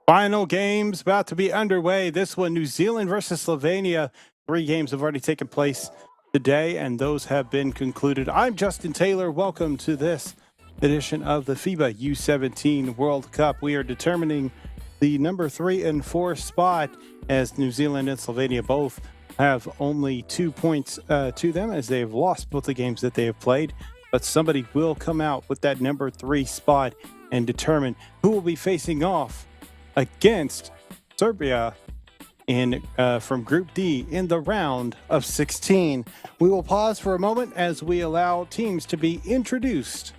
Final games about to be underway. This one, New Zealand versus Slovenia. 3 games have already taken place today, and those have been concluded. I'm Justin Taylor. Welcome to this edition of the FIBA U17 World Cup. We are determining the number 3 and 4 spot, as New Zealand and Slovenia both have only 2 points to them, as they have lost both the games that they have played. But somebody will come out with that number 3 spot and determine who will be facing off against Serbia from Group D in the round of 16. We will pause for a moment as we allow teams to be introduced.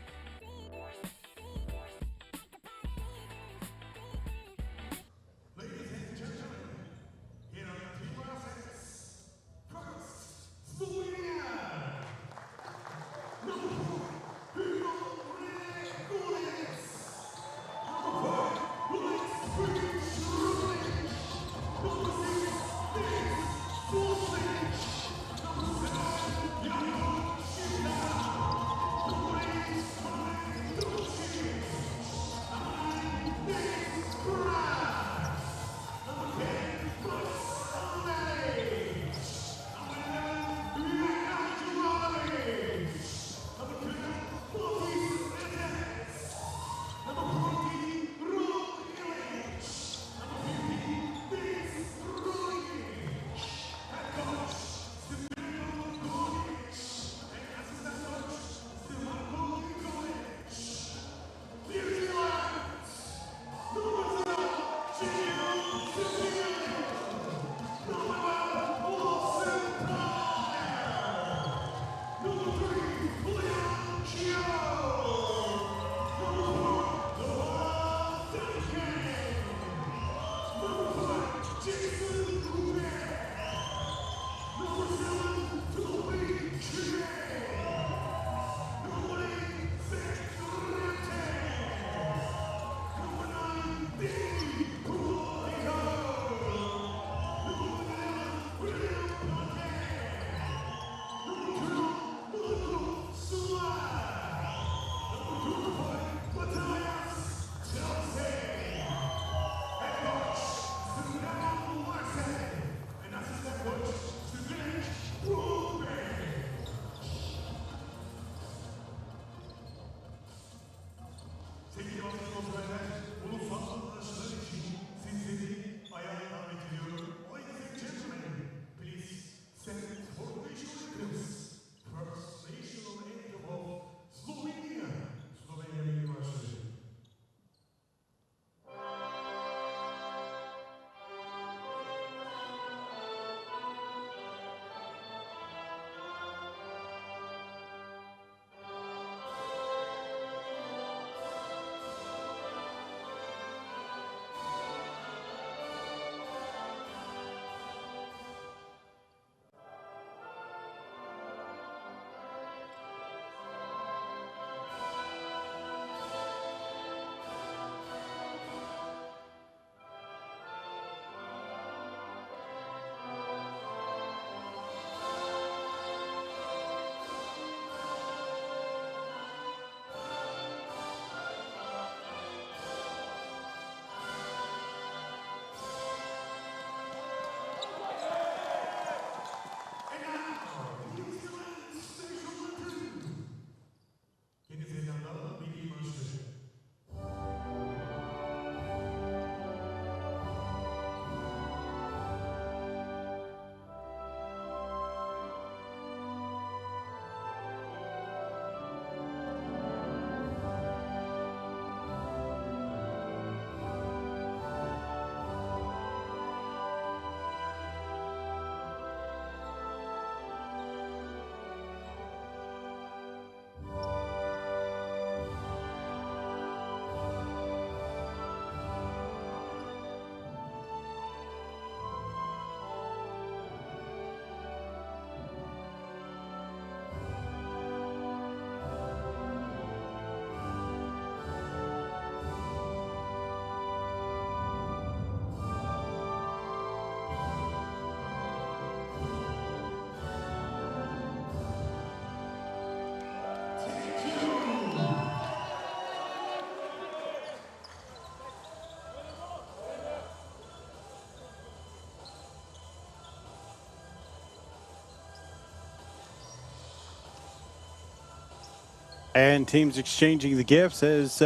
And teams exchanging the gifts as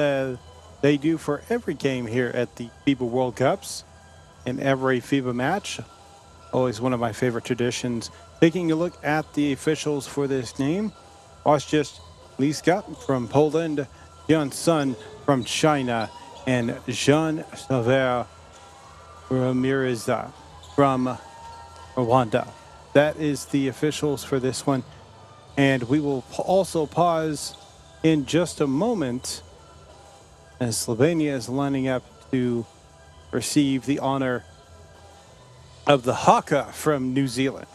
they do for every game here at the FIBA World Cups and every FIBA match. Always one of my favorite traditions. Taking a look at the officials for this game. Oścież Liska from Poland, Hyun Sun from China, and Jean Saver Ramirez from Rwanda. That is the officials for this one. And we will also pause in just a moment as Slovenia is lining up to receive the honor of the haka from New Zealand.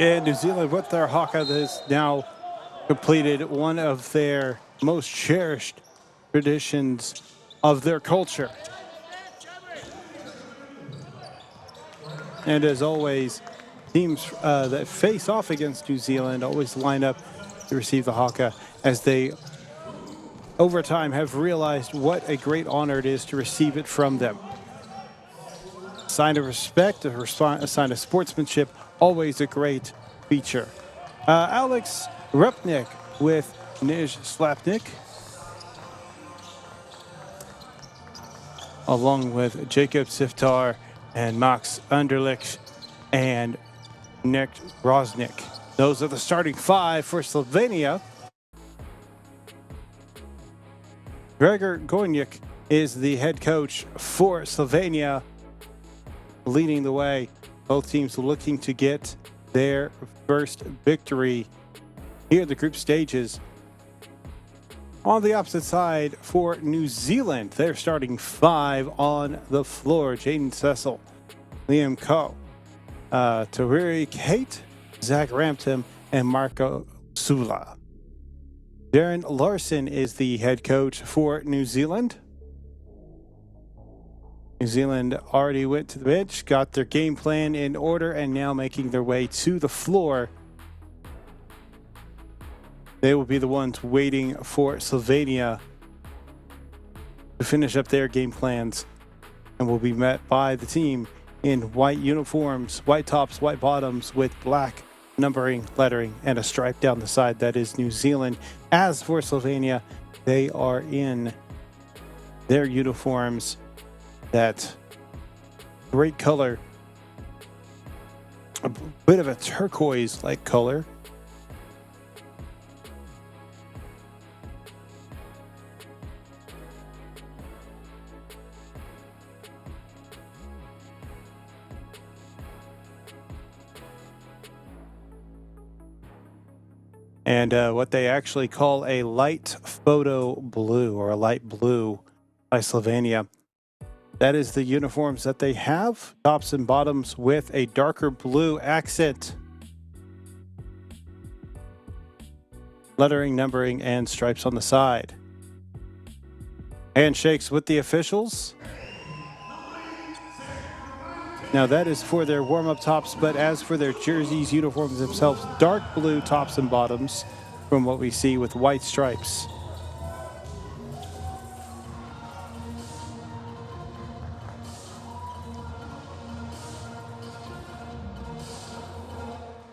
And New Zealand, with their haka, has now completed one of their most cherished traditions of their culture. And as always, teams that face off against New Zealand always line up to receive the haka, as they, over time, have realized what a great honor it is to receive it from them. Sign of respect, a sign of sportsmanship, always a great feature. Alex Rupnik with Nij Slapnik, along with Jacob Siftar and Max Underlich and Nick Rosnik. Those are the starting five for Slovenia. Gregor Gorniak is the head coach for Slovenia, leading the way. Both teams looking to get their first victory here in the group stages. On the opposite side for New Zealand, they're starting five on the floor. Jaden Cecil, Liam Coe, Tariri Kate, Zach Rampton, and Marco Sula. Darren Larson is the head coach for New Zealand. New Zealand already went to the bench, got their game plan in order, and now making their way to the floor. They will be the ones waiting for Slovenia to finish up their game plans, and will be met by the team in white uniforms, white tops, white bottoms, with black numbering, lettering, and a stripe down the side. That is New Zealand. As for Slovenia, they are in their uniforms, that great color, a bit of a turquoise-like color. And what they actually call a light photo blue, or a light blue by Slovenia. That is the uniforms that they have, tops and bottoms with a darker blue accent. Lettering, numbering, and stripes on the side. Handshakes with the officials. Now that is for their warm-up tops, but as for their jerseys, uniforms themselves, dark blue tops and bottoms from what we see with white stripes.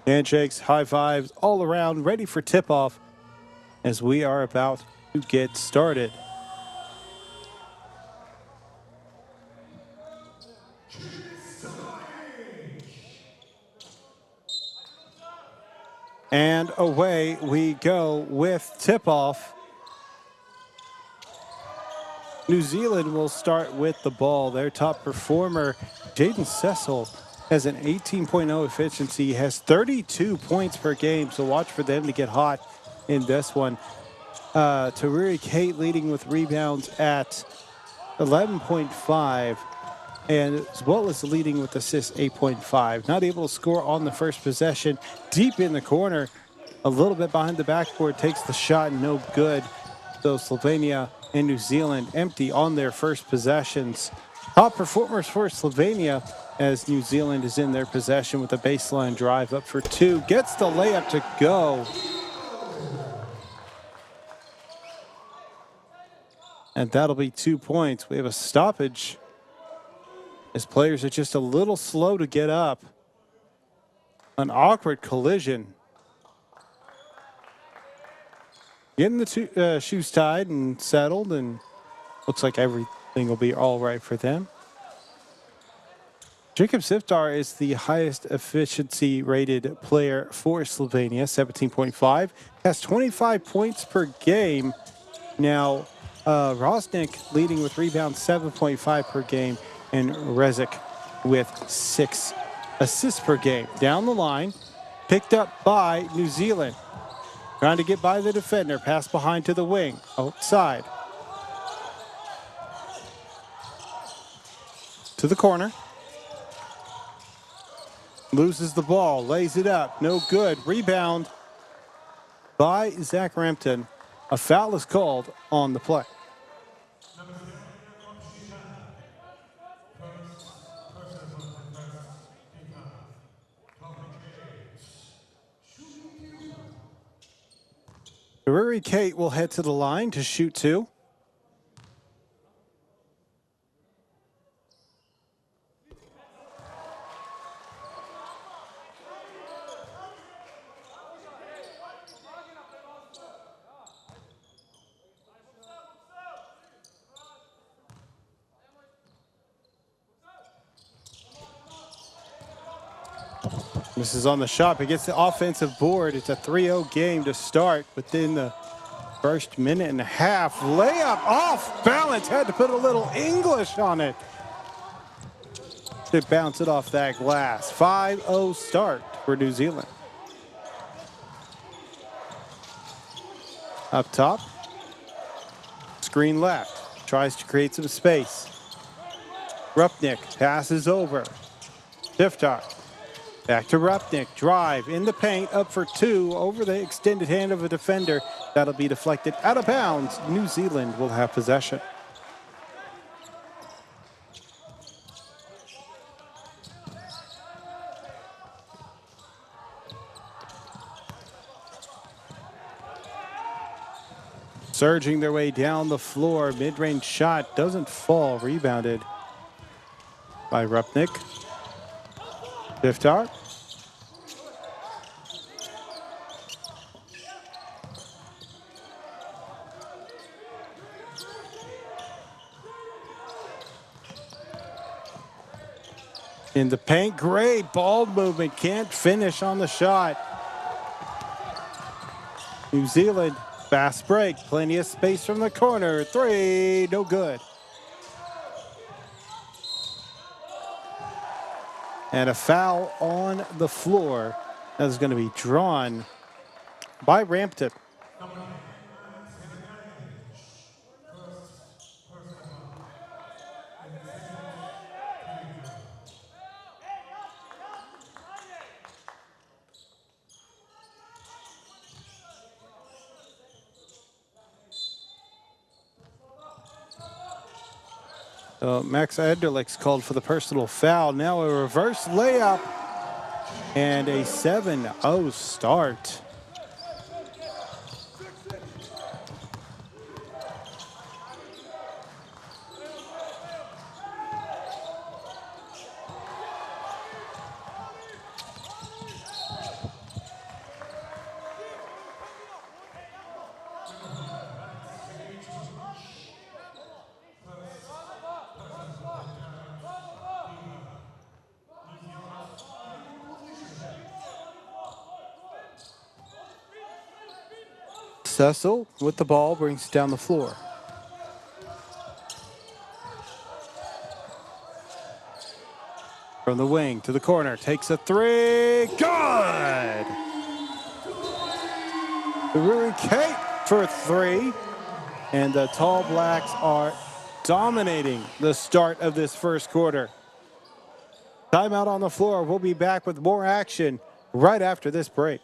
Handshakes, high fives, all around, ready for tip-off as we are about to get started. And away we go with tip-off. New Zealand will start with the ball. Their top performer, Jaden Cecil, has an 18.0 efficiency, has 32 points per game, so watch for them to get hot in this one. Taruri Kate leading with rebounds at 11.5, and as well as leading with assists 8.5. Not able to score on the first possession. Deep in the corner, a little bit behind the backboard, takes the shot, no good. So Slovenia and New Zealand empty on their first possessions. Top performers for Slovenia as New Zealand is in their possession with a baseline drive up for two. Gets the layup to go. And that'll be 2 points. We have a stoppage as players are just a little slow to get up. An awkward collision. Getting the shoes tied and settled, and looks like everything will be all right for them. Jacob Siftar is the highest efficiency rated player for Slovenia, 17.5. Has 25 points per game. Now, Rosnick leading with rebounds, 7.5 per game, and Rezic with 6 assists per game. Down the line, picked up by New Zealand. Trying to get by the defender, pass behind to the wing, outside. To the corner. Loses the ball, lays it up, no good. Rebound by Zach Rampton. A foul is called on the play. Rory Kate will head to the line to shoot two. This is on the shot. He gets the offensive board. It's a 3-0 game to start within the first minute and a half. Layup off balance. Had to put a little English on it to bounce it off that glass. 5-0 start for New Zealand. Up top. Screen left. Tries to create some space. Rupnick passes over. Siftar. Back to Rupnick, drive in the paint, up for two, over the extended hand of a defender. That'll be deflected out of bounds. New Zealand will have possession. Surging their way down the floor, mid-range shot doesn't fall, rebounded by Rupnick. Siftar. In the paint, great ball movement, can't finish on the shot. New Zealand, fast break, plenty of space from the corner. Three, no good. And a foul on the floor that is going to be drawn by Rampton. Max Ederlich's called for the personal foul. Now a reverse layup and a 7-0 start. Cecil with the ball brings it down the floor. From the wing to the corner, takes a three, good! Rui Kate for three, and the Tall Blacks are dominating the start of this first quarter. Timeout on the floor. We'll be back with more action right after this break.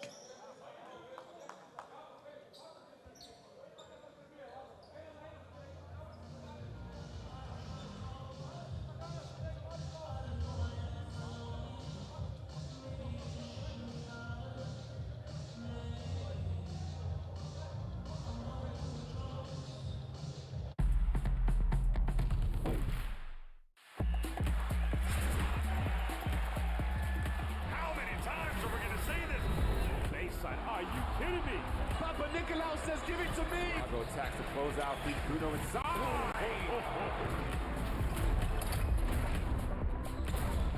Attacks to close out, feed Bruno inside.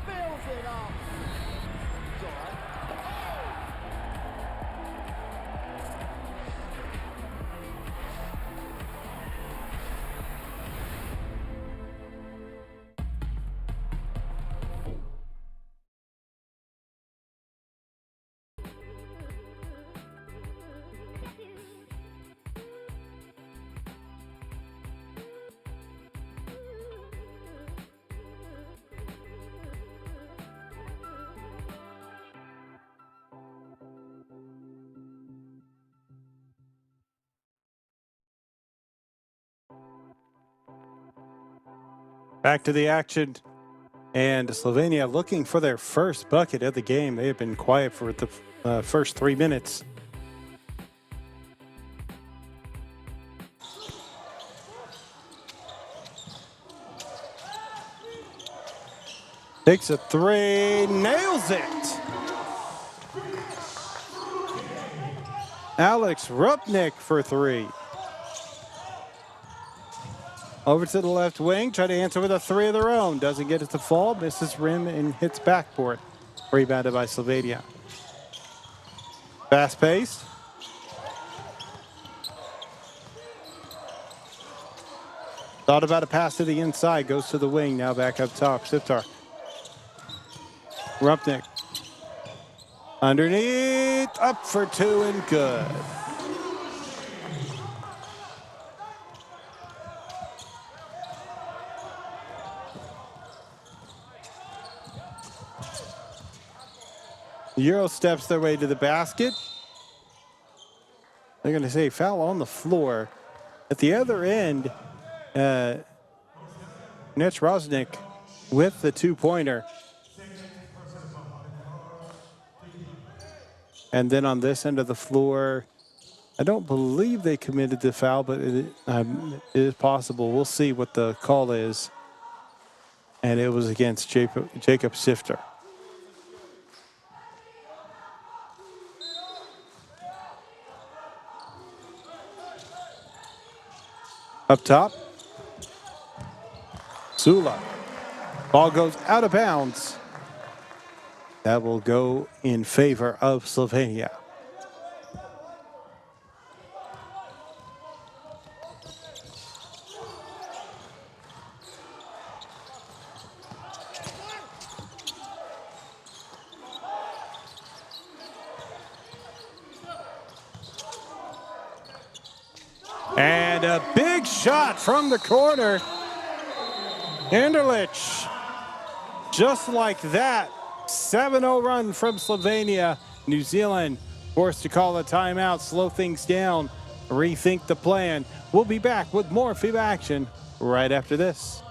Fills it up. Back to the action, and Slovenia looking for their first bucket of the game. They have been quiet for the first 3 minutes. Takes a three, nails it. Alex Rupnik for three. Over to the left wing, try to answer with a three of their own. Doesn't get it to fall, misses rim and hits backboard. Rebounded by Slovenia. Fast paced. Thought about a pass to the inside, goes to the wing, now back up top. Siftar. Rupnik. Underneath, up for two and good. Euro steps their way to the basket. They're going to say foul on the floor. At the other end, Nech Rosnick with the two-pointer. And then on this end of the floor, I don't believe they committed the foul, but it is possible. We'll see what the call is. And it was against Jacob Sifter. Up top, Sula. Ball goes out of bounds. That will go in favor of Slovenia. And a big shot from the corner. Anderlich. Just like that, 7-0 run from Slovenia. New Zealand forced to call a timeout, slow things down, rethink the plan. We'll be back with more FIBA action right after this.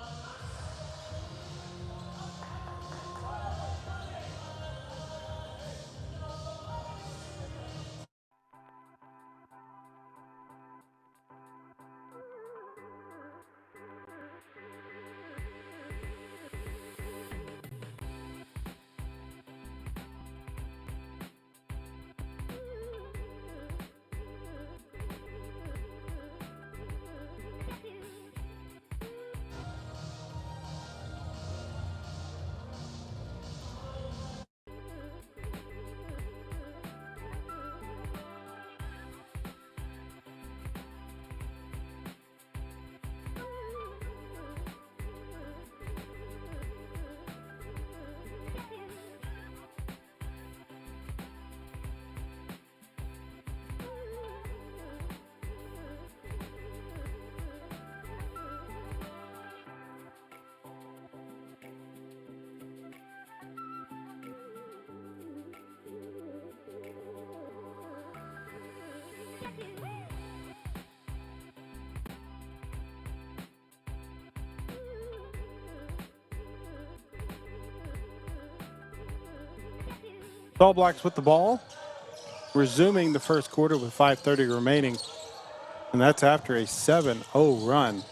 All Blacks with the ball, resuming the first quarter with 5:30 remaining. And that's after a 7-0 run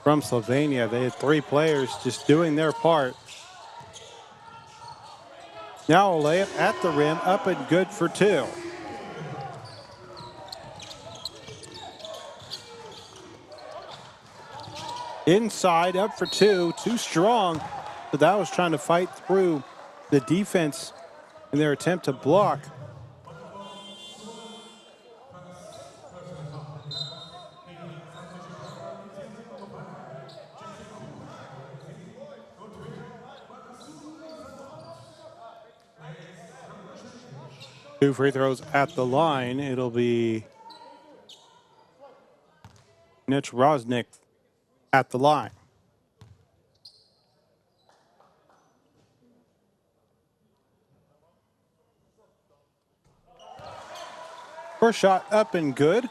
from Slovenia. They had 3 players just doing their part. Now a layup at the rim, up and good for 2. Inside, up for 2, too strong. But that was trying to fight through the defense in their attempt to block. Two free throws at the line. It'll be Mitch Rosnick at the line. First shot up and good.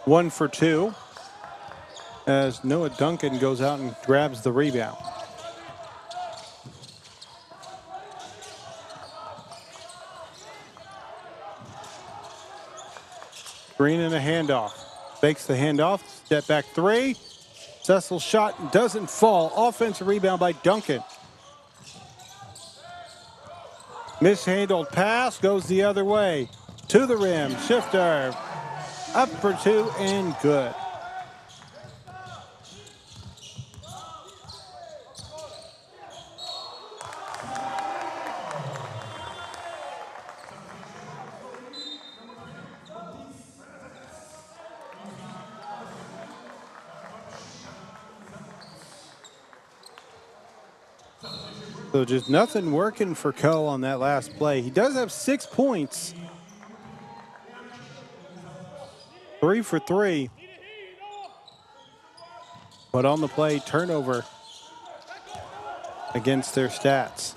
One for 2 as Noah Duncan goes out and grabs the rebound. Green and a handoff. Fakes the handoff. Step back 3. Cecil's shot doesn't fall. Offensive rebound by Duncan. Mishandled pass goes the other way. To the rim. Shifter. Up for 2 and good. So just nothing working for Coe on that last play. He does have 6 points. 3 for 3. But on the play, turnover against their stats.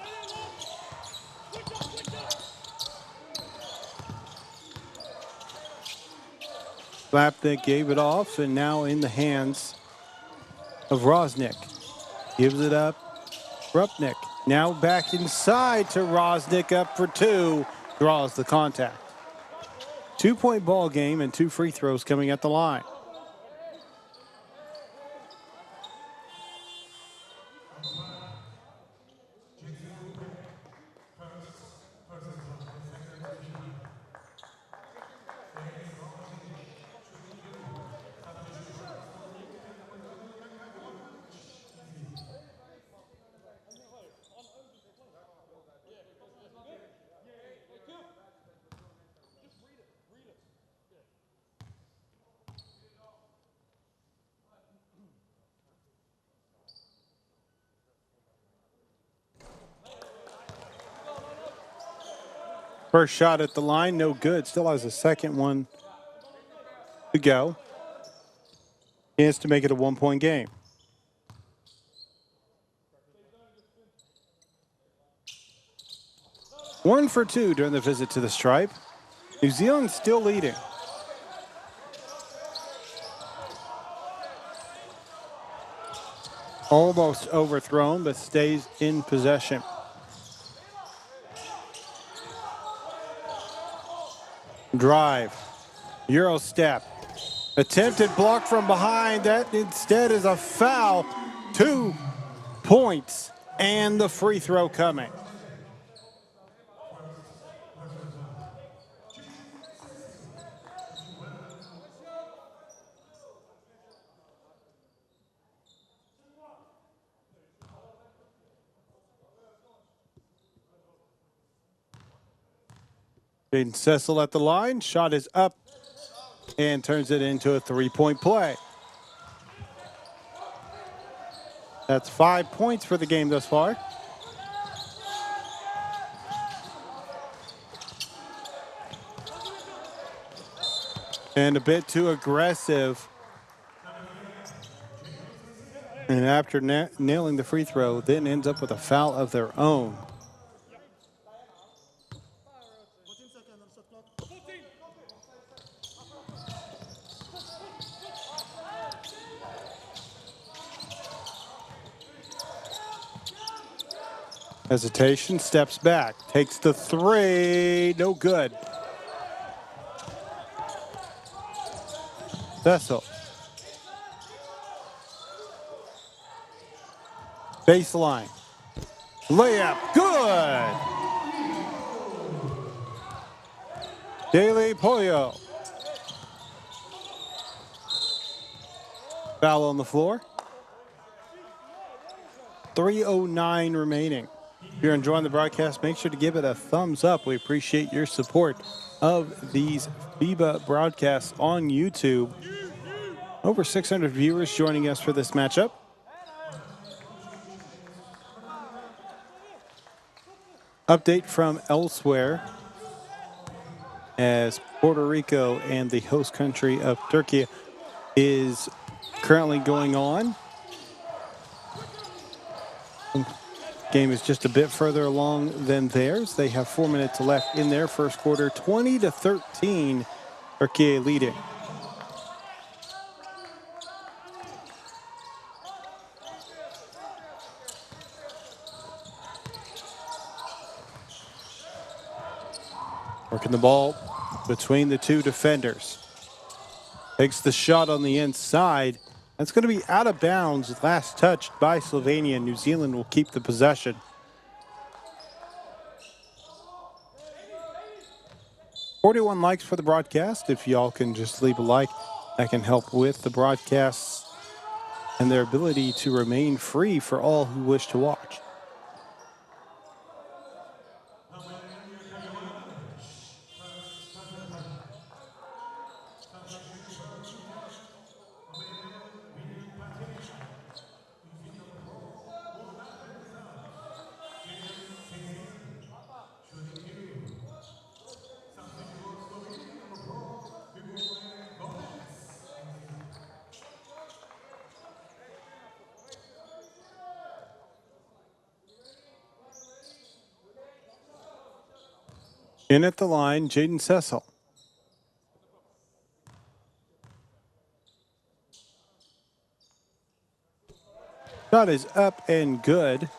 Slapnick gave it off, and now in the hands of Rosnick. Gives it up. Rupnick now back inside to Rosnick, up for 2. Draws the contact. 2-point ball game and 2 free throws coming at the line. First shot at the line, no good. Still has a second one to go. Chance to make it a 1-point game. One for 2 during the visit to the stripe. New Zealand still leading. Almost overthrown, but stays in possession. Drive, Euro step, attempted block from behind. That instead is a foul. 2 points and the free throw coming. Jaden Cecil at the line. Shot is up and turns it into a 3-point play. That's 5 points for the game thus far. And a bit too aggressive. And after nailing the free throw, then ends up with a foul of their own. Hesitation, steps back, takes the three, no good. Vessel. Baseline. Layup, good. Daily Pollo. Foul on the floor. 3:09 remaining. If you're enjoying the broadcast, make sure to give it a thumbs up. We appreciate your support of these FIBA broadcasts on YouTube. Over 600 viewers joining us for this matchup. Update from elsewhere as Puerto Rico and the host country of Turkey is currently going on. Game is just a bit further along than theirs. They have 4 minutes left in their first quarter. 20-13, Turkey leading. Working the ball between the two defenders. Takes the shot on the inside. That's going to be out of bounds. Last touched by Slovenia. New Zealand will keep the possession. $41 likes for the broadcast. If y'all can just leave a like, that can help with the broadcasts and their ability to remain free for all who wish to watch. In at the line, Jaden Cecil. Shot is up and good.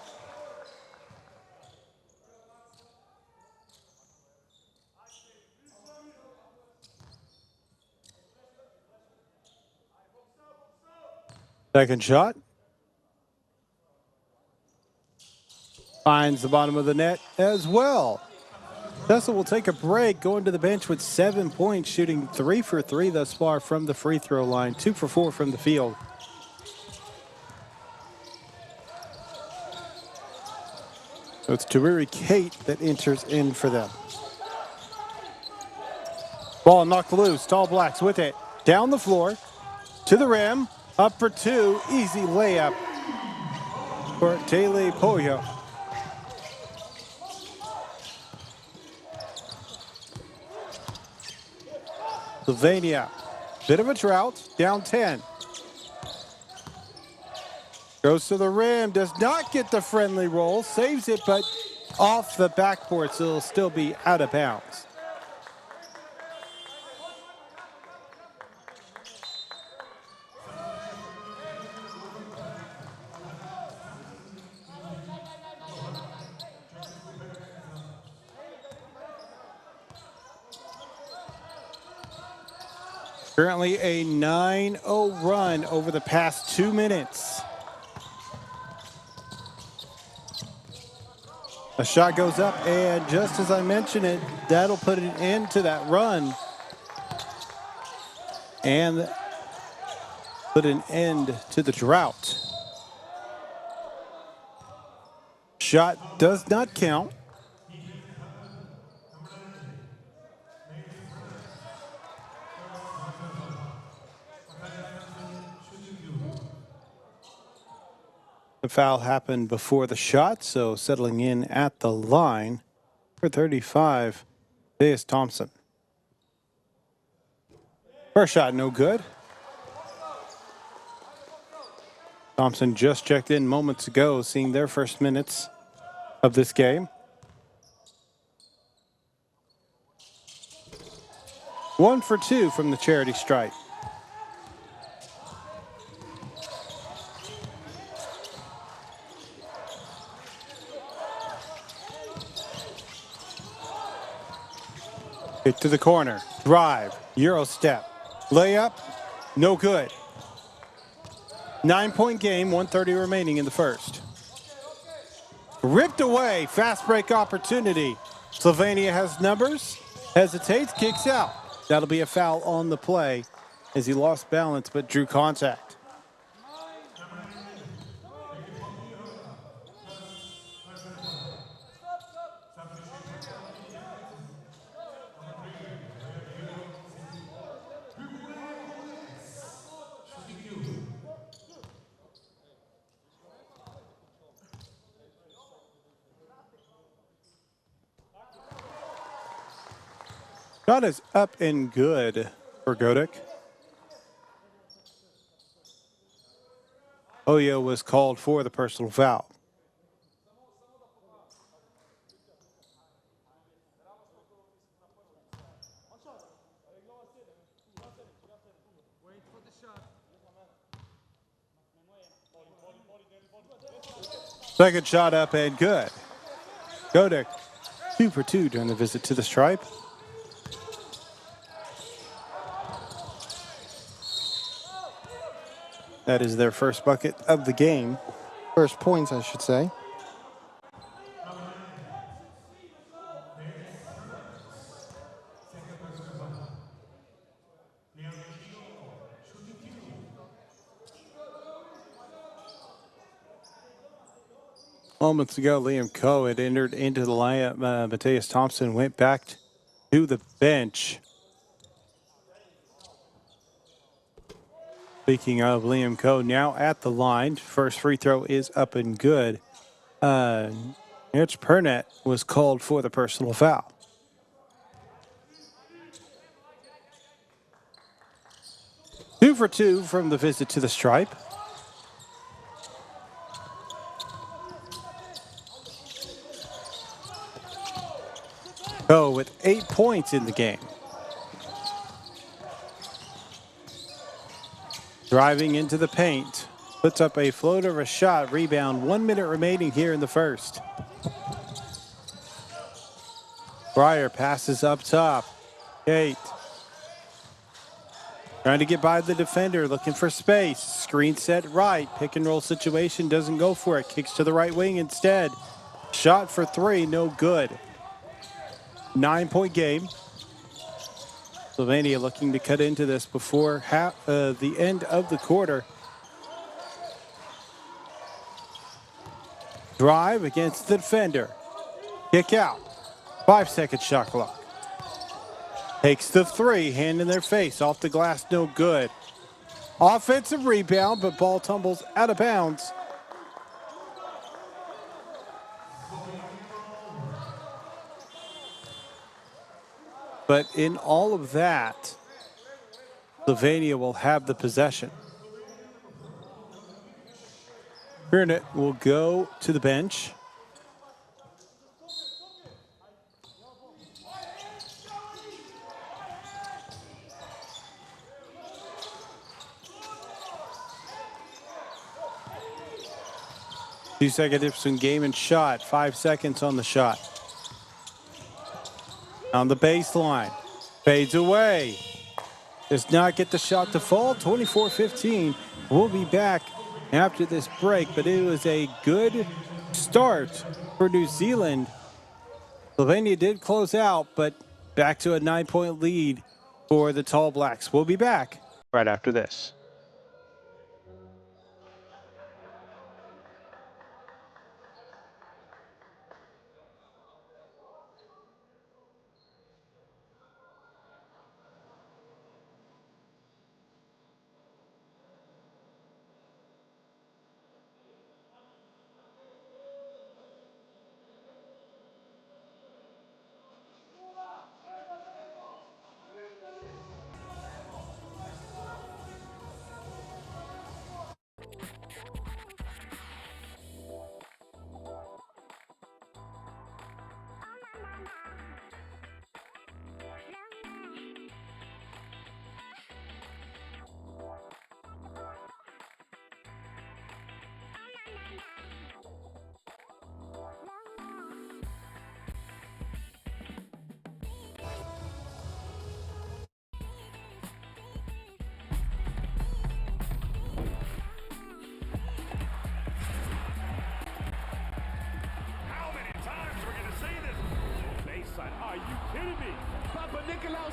Second shot. Finds the bottom of the net as well. Cecil will take a break, going to the bench with 7 points, shooting 3 for 3 thus far from the free throw line, 2 for 4 from the field. So it's Tariri Kate that enters in for them. Ball knocked loose. Tall Blacks with it. Down the floor, to the rim, up for two. Easy layup for Tele Pollo. Slovenia, bit of a drought, down 10. Goes to the rim, does not get the friendly roll, saves it, but off the backboard, so it'll still be out of bounds. Currently a 9-0 run over the past 2 minutes. A shot goes up, and just as I mentioned it, that'll put an end to that run. And put an end to the drought. Shot does not count. The foul happened before the shot, so settling in at the line for 35, Deus Thompson. First shot, no good. Thompson just checked in moments ago, seeing their first minutes of this game. 1 for 2 from the charity stripe. Hit to the corner. Drive. Euro step. Layup. No good. 9-point game. 1:30 remaining in the first. Ripped away. Fast break opportunity. Slovenia has numbers. Hesitates. Kicks out. That'll be a foul on the play as he lost balance but drew contact. Shot is up and good for Godek. Oyo was called for the personal foul. Second shot up and good. Godek 2 for 2 during the visit to the stripe. That is their first bucket of the game. First points, I should say. Moments ago, Liam Coe had entered into the lineup. Matthias Thompson went back to the bench. Speaking of Liam Coe, now at the line. First free throw is up and good. Mitch Pernett was called for the personal foul. Two for 2 from the visit to the stripe. Coe with 8 points in the game. Driving into the paint. Puts up a floater of a shot. Rebound. 1 minute remaining here in the first. Breyer passes up top. Kate. Trying to get by the defender. Looking for space. Screen set right. Pick and roll situation. Doesn't go for it. Kicks to the right wing instead. Shot for 3. No good. 9-point game. Slovenia looking to cut into this before the end of the quarter. Drive against the defender. Kick out. 5-second shot clock. Takes the 3. Hand in their face. Off the glass. No good. Offensive rebound, but ball tumbles out of bounds. But in all of that, Slovenia will have the possession. Burnett will go to the bench. Two-second difference in game and shot. 5 seconds on the shot. On the baseline. Fades away. Does not get the shot to fall. 24-15. We'll be back after this break, but it was a good start for New Zealand. Slovenia did close out, but back to a 9-point lead for the Tall Blacks. We'll be back right after this.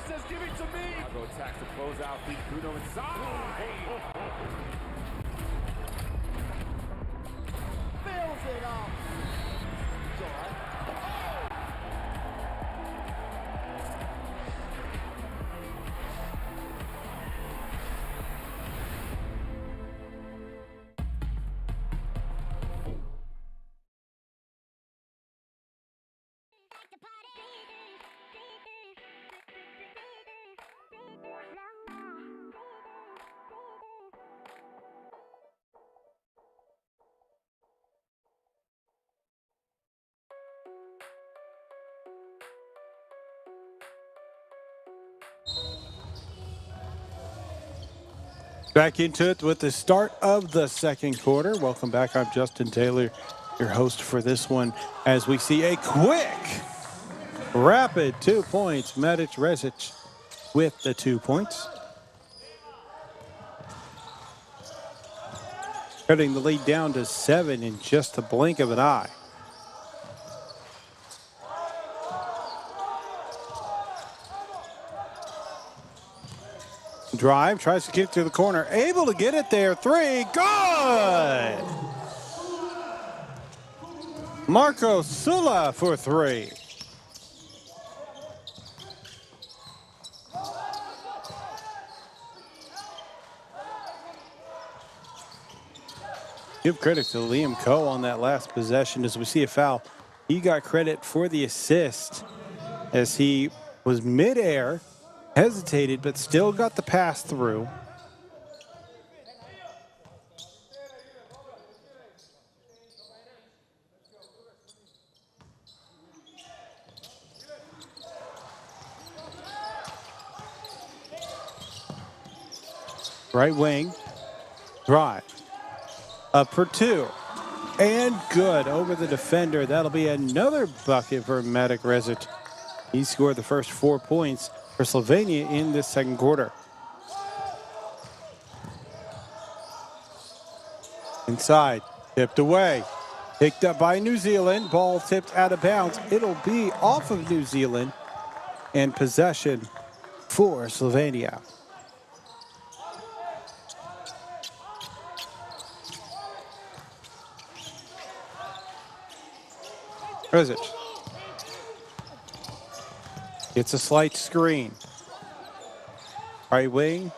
says, give it to me. Chicago attacks the closeout feed. Kudo inside. Fills it up. Back into it with the start of the second quarter. Welcome back. I'm Justin Taylor, your host for this one, as we see a quick, rapid 2 points. Medic Rezic with the 2 points. Cutting the lead down to 7 in just a blink of an eye. Drive, tries to kick to the corner, able to get it there. 3, good! Marco Sula for 3. Give credit to Liam Coe on that last possession as we see a foul. He got credit for the assist as he was midair, hesitated, but still got the pass through. Right wing, drive, up for 2, and good over the defender. That'll be another bucket for Medic Rezic. He scored the first 4 points for Slovenia in this second quarter. Inside, tipped away, picked up by New Zealand. Ball tipped out of bounds. It'll be off of New Zealand and possession for Slovenia. Rezic gets a slight screen. Right wing,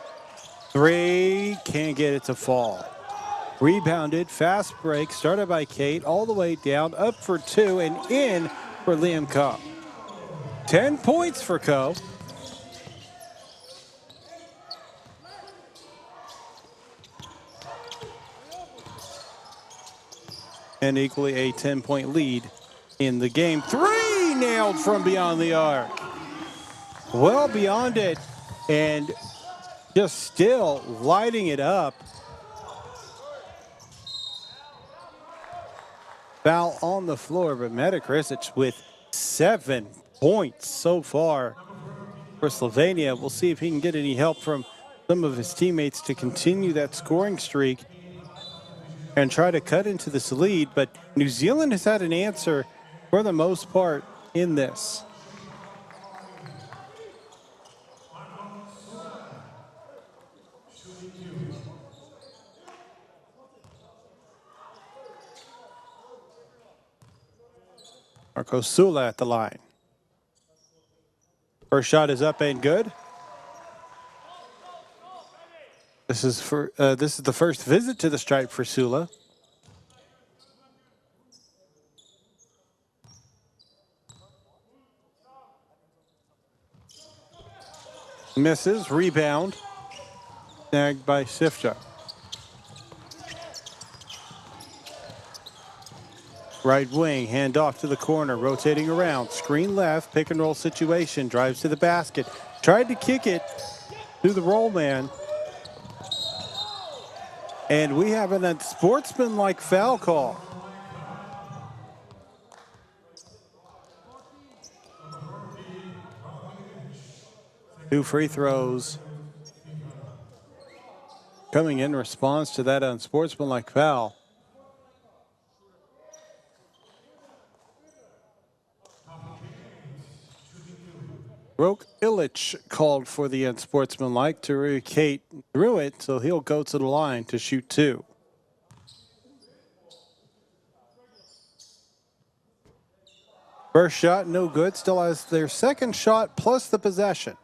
3, can't get it to fall. Rebounded, fast break, started by Kate, all the way down, up for 2, and in for Liam Coe. 10 points for Coe. And equally a 10-point lead in the game. 3 nailed from beyond the arc. Well beyond it, and just still lighting it up. Foul on the floor, but Medic Rezic with 7 points so far for Slovenia. We'll see if he can get any help from some of his teammates to continue that scoring streak and try to cut into this lead. But New Zealand has had an answer for the most part in this. Marco Sula at the line. First shot is up and good. This is the first visit to the stripe for Sula. Misses, rebound, snagged by Sifta. Right wing, hand off to the corner, rotating around, screen left, pick and roll situation, drives to the basket, tried to kick it to the roll man. And we have an unsportsmanlike foul call. Two free throws coming in response to that unsportsmanlike foul. Rok Illich called for the unsportsmanlike. Tarui threw it, so he'll go to the line to shoot 2. First shot, no good. Still has their second shot plus the possession.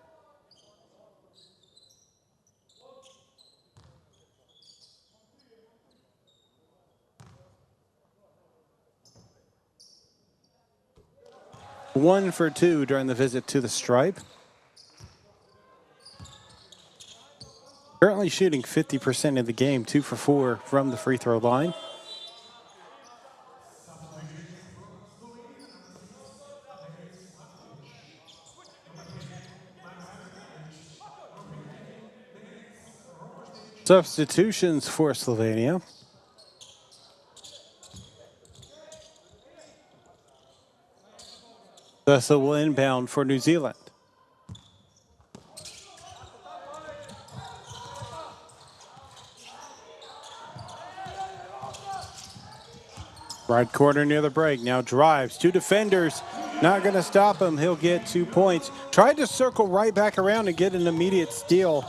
One for 2 during the visit to the stripe. Currently shooting 50% of the game, 2 for 4 from the free throw line. Substitutions for Slovenia. Vessel will inbound for New Zealand. Right corner near the break. Now drives. 2 defenders. Not going to stop him. He'll get 2 points. Tried to circle right back around and get an immediate steal.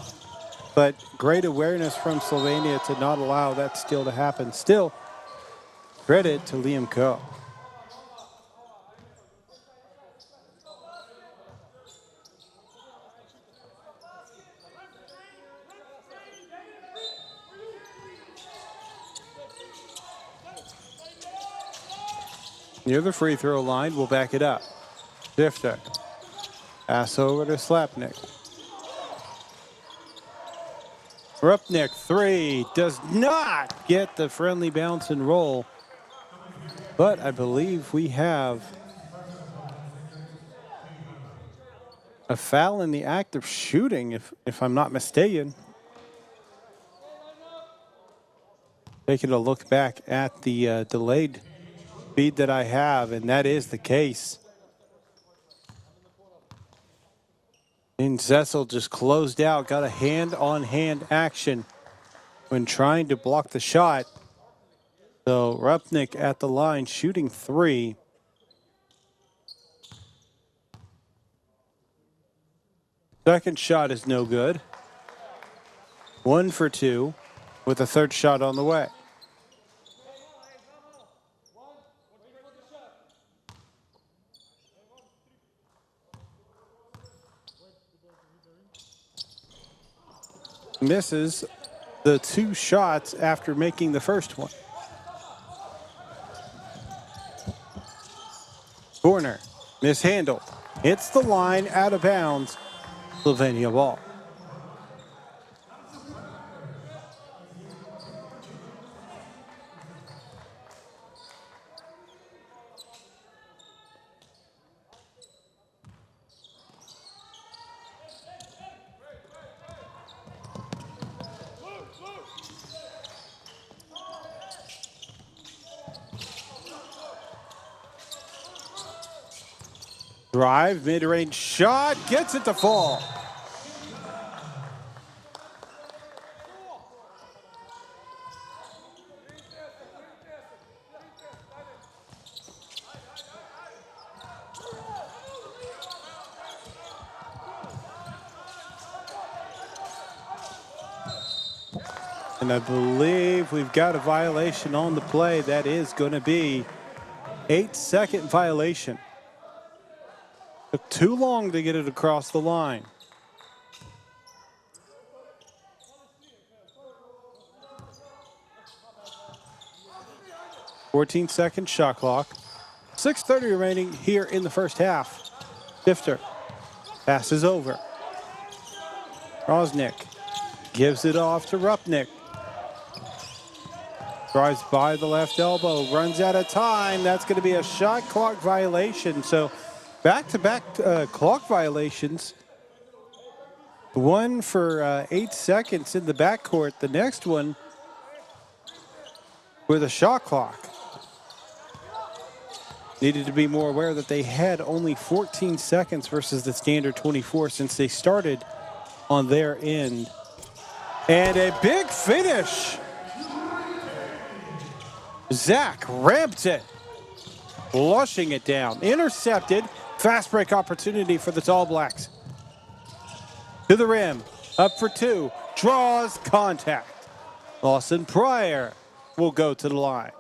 But great awareness from Slovenia to not allow that steal to happen. Still, credit to Liam Coe. Near the free throw line, we'll back it up. Stifter. Pass over to Slapnik. Rupnik, 3, does not get the friendly bounce and roll. But I believe we have a foul in the act of shooting, if I'm not mistaken. Taking a look back at the delayed feed that I have, and that is the case. And Zessel just closed out, got a hand-on-hand action when trying to block the shot. So Rupnik at the line shooting 3. Second shot is no good. 1 for 2 with a third shot on the way. Misses the 2 shots after making the first one. Corner, mishandled. Hits the line, out of bounds. Slovenia ball. Drive, mid-range shot, gets it to fall. And I believe we've got a violation on the play. That is going to be 8-second violation. Took too long to get it across the line. "14-second shot clock. 6:30 remaining here in the first half. Stifter passes over. Rosnick gives it off to Rupnik. Drives by the left elbow, runs out of time. That's going to be a shot clock violation. So back-to-back clock violations. One for 8 seconds in the backcourt. The next one with a shot clock. Needed to be more aware that they had only 14 seconds versus the standard 24 since they started on their end. And a big finish. Zach ramped it, flushing it down. Intercepted. Fast break opportunity for the Tall Blacks. To the rim, up for two, draws contact. Lawson Pryor will go to the line.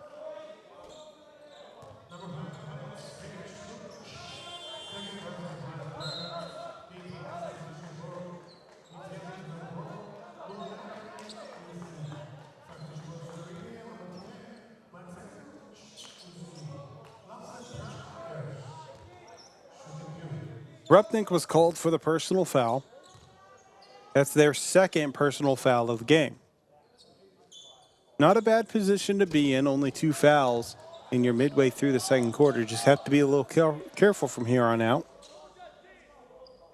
Rupnik was called for the personal foul. That's their second personal foul of the game. Not a bad position to be in, only 2 fouls and you're midway through the second quarter. Just have to be a little careful from here on out.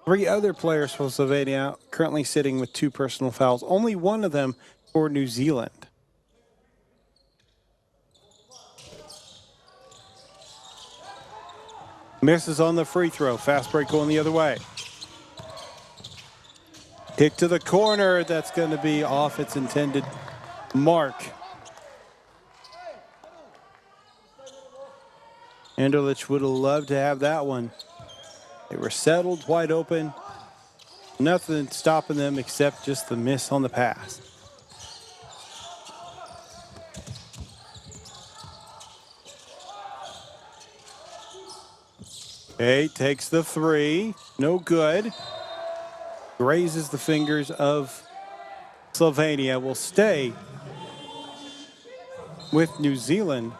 3 other players for Slovenia currently sitting with 2 personal fouls, only one of them for New Zealand. Misses on the free throw. Fast break going the other way. Kick to the corner. That's going to be off its intended mark. Anderlich would have loved to have that one. They were settled, wide open. Nothing stopping them except just the miss on the pass. Okay, takes the 3. No good. Grazes the fingers of Slovenia. Will stay with New Zealand.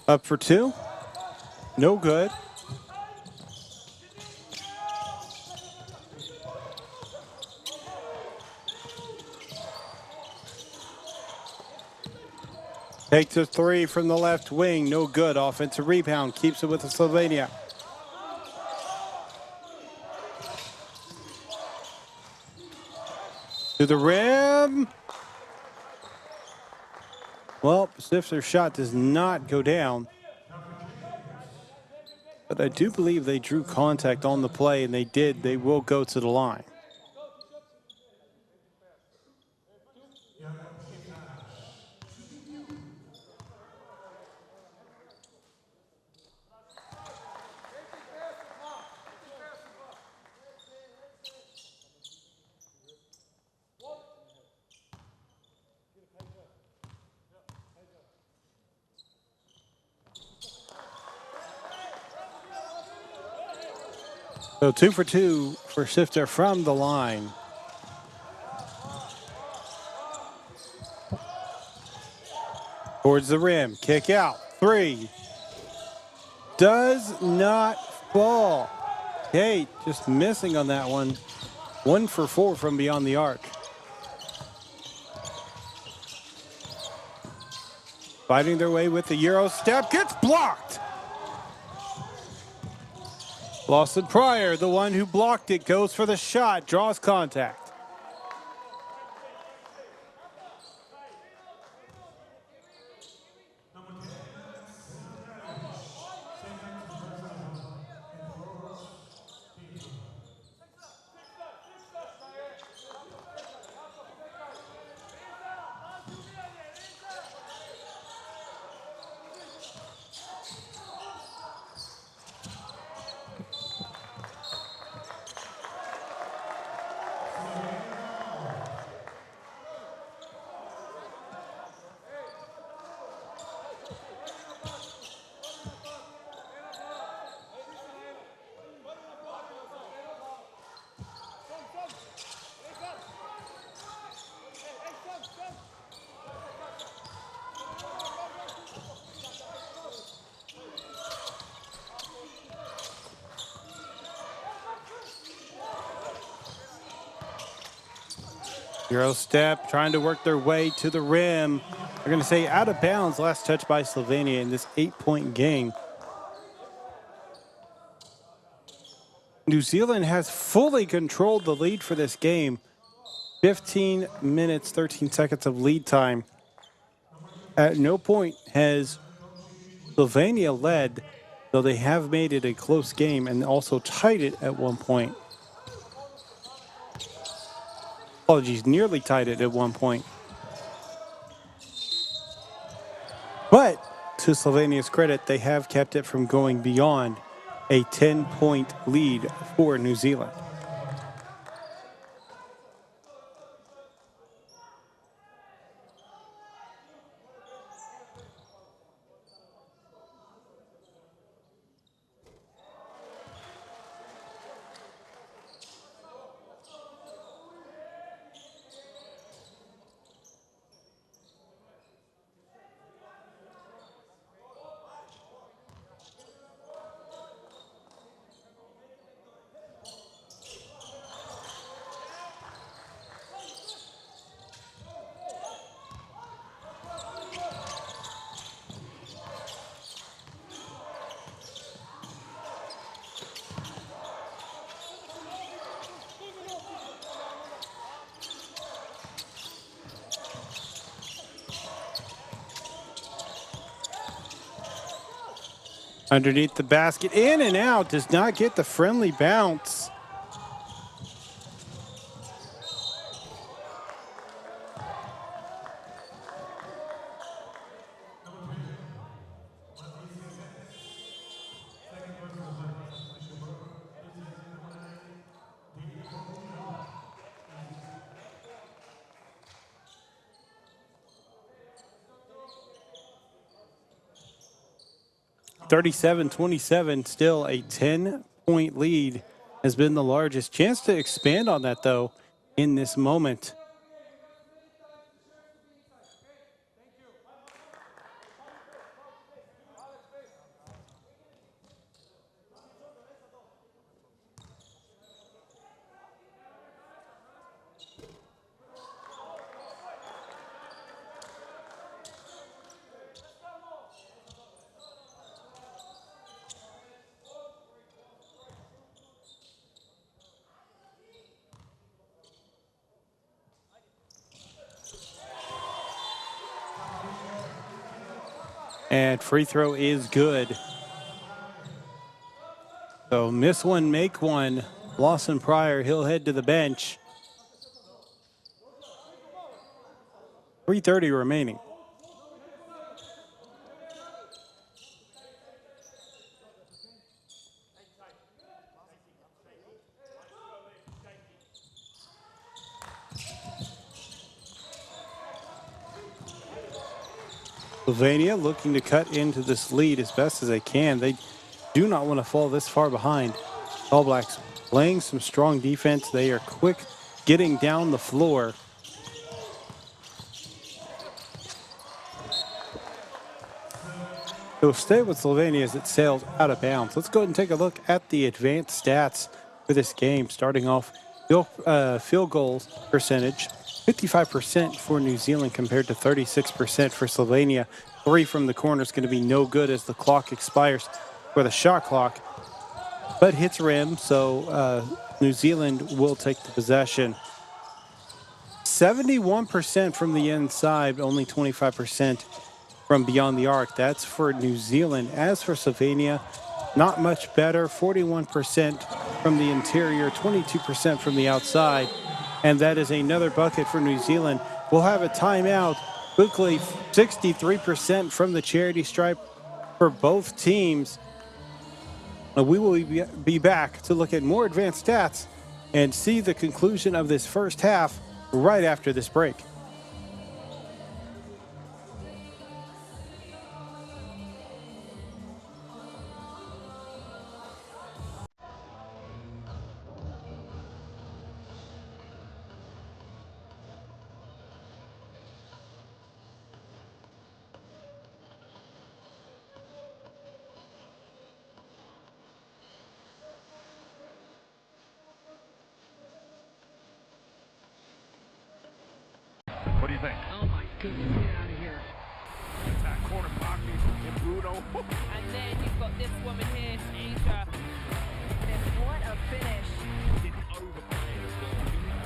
Up for 2. No good. Takes a 3 from the left wing. No good. Offensive rebound. Keeps it with the Slovenia. To the rim. Well, Stifter's shot does not go down. But I do believe they drew contact on the play, and they did. They will go to the line. So 2 for 2 for Sifter from the line. Towards the rim, kick out, 3. Does not fall. Kate just missing on that one. 1 for 4 from beyond the arc. Fighting their way with the Euro step, gets blocked. Lawson Pryor, the one who blocked it, goes for the shot, draws contact. Euro step, trying to work their way to the rim. They're going to say out of bounds. Last touch by Slovenia in this 8-point game. New Zealand has fully controlled the lead for this game. 15 minutes, 13 seconds of lead time. At no point has Slovenia led, though they have made it a close game and also tied it at one point. Apologies, nearly tied it at one point. But to Slovenia's credit, they have kept it from going beyond a 10-point lead for New Zealand. Underneath the basket, in and out, does not get the friendly bounce. (37-27), still a 10-point lead has been the largest. Chance to expand on that, though, in this moment. And free throw is good. So miss one, make one. Lawson Pryor, he'll head to the bench. 3:30 remaining. Slovenia looking to cut into this lead as best as they can. They do not want to fall this far behind. All Blacks playing some strong defense. They are quick getting down the floor. So stay with Slovenia as it sails out of bounds. Let's go ahead and take a look at the advanced stats for this game. Starting off, field goal percentage. 55% for New Zealand compared to 36% for Slovenia. 3 from the corner is going to be no good as the clock expires for the shot clock. But hits rim, so New Zealand will take the possession. 71% from the inside, only 25% from beyond the arc. That's for New Zealand. As for Slovenia, not much better. 41% from the interior, 22% from the outside. And that is another bucket for New Zealand. We'll have a timeout. Quickly, 63% from the charity stripe for both teams. We will be back to look at more advanced stats and see the conclusion of this first half right after this break. What do you think? Oh my goodness, get out of here. That corner pocket and Bruno. And then you've got this woman here, Asia. And what a finish. Didn't overplay it as well.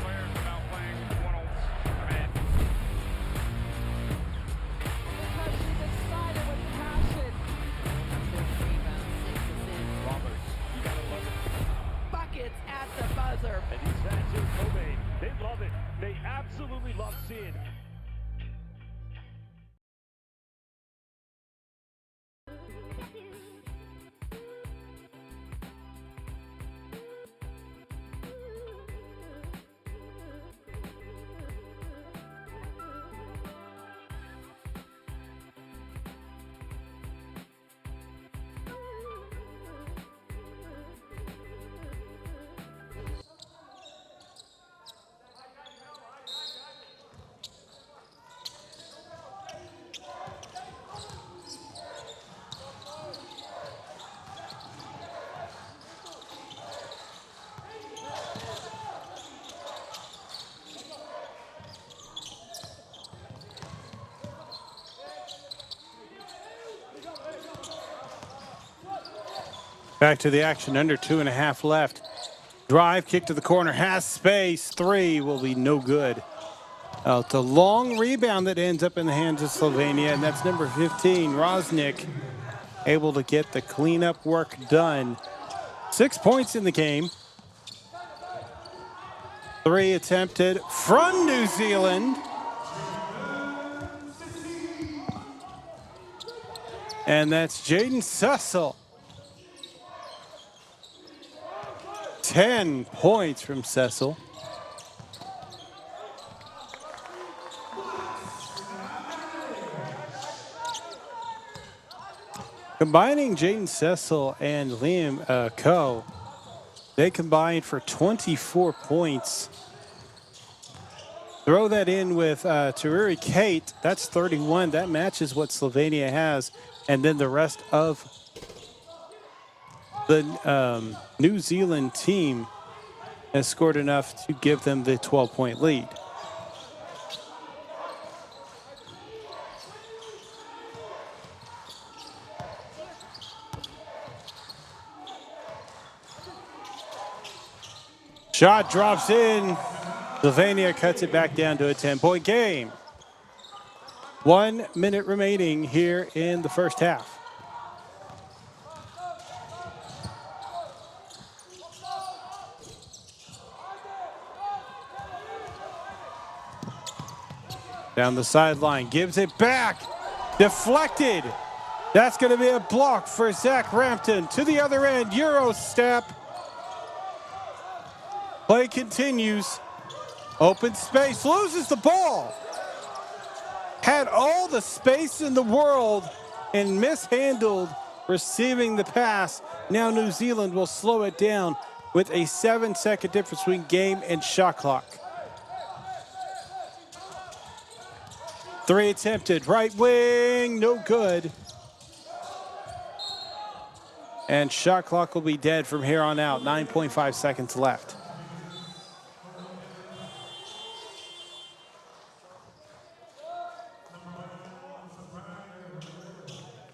Players without playing one-on-one. Because she's excited with passion. That's 6 assists. Roberts, you gotta love it. Buckets at the buzzer. And these fans here, Kobe, they love it. They Back to the action, under 2.5 left. Drive, kick to the corner, has space. 3 will be no good. It's a long rebound that ends up in the hands of Slovenia, and that's number 15, Rosnik, able to get the cleanup work done. 6 points in the game. 3 attempted from New Zealand. And that's Jaden Cecil. 10 points from Cecil. Combining Jaden Cecil and Liam Coe, they combined for 24 points. Throw that in with Taruri Kate, that's 31. That matches what Slovenia has. And then the rest of the New Zealand team has scored enough to give them the 12-point lead. Shot drops in. Slovenia cuts it back down to a 10-point game. 1 minute remaining here in the first half. Down the sideline, gives it back. Deflected. That's going to be a block for Zach Rampton. To the other end, Euro step. Play continues. Open space, loses the ball. Had all the space in the world and mishandled receiving the pass. Now New Zealand will slow it down with a 7-second difference between game and shot clock. 3 attempted, right wing, no good. And shot clock will be dead from here on out. 9.5 seconds left.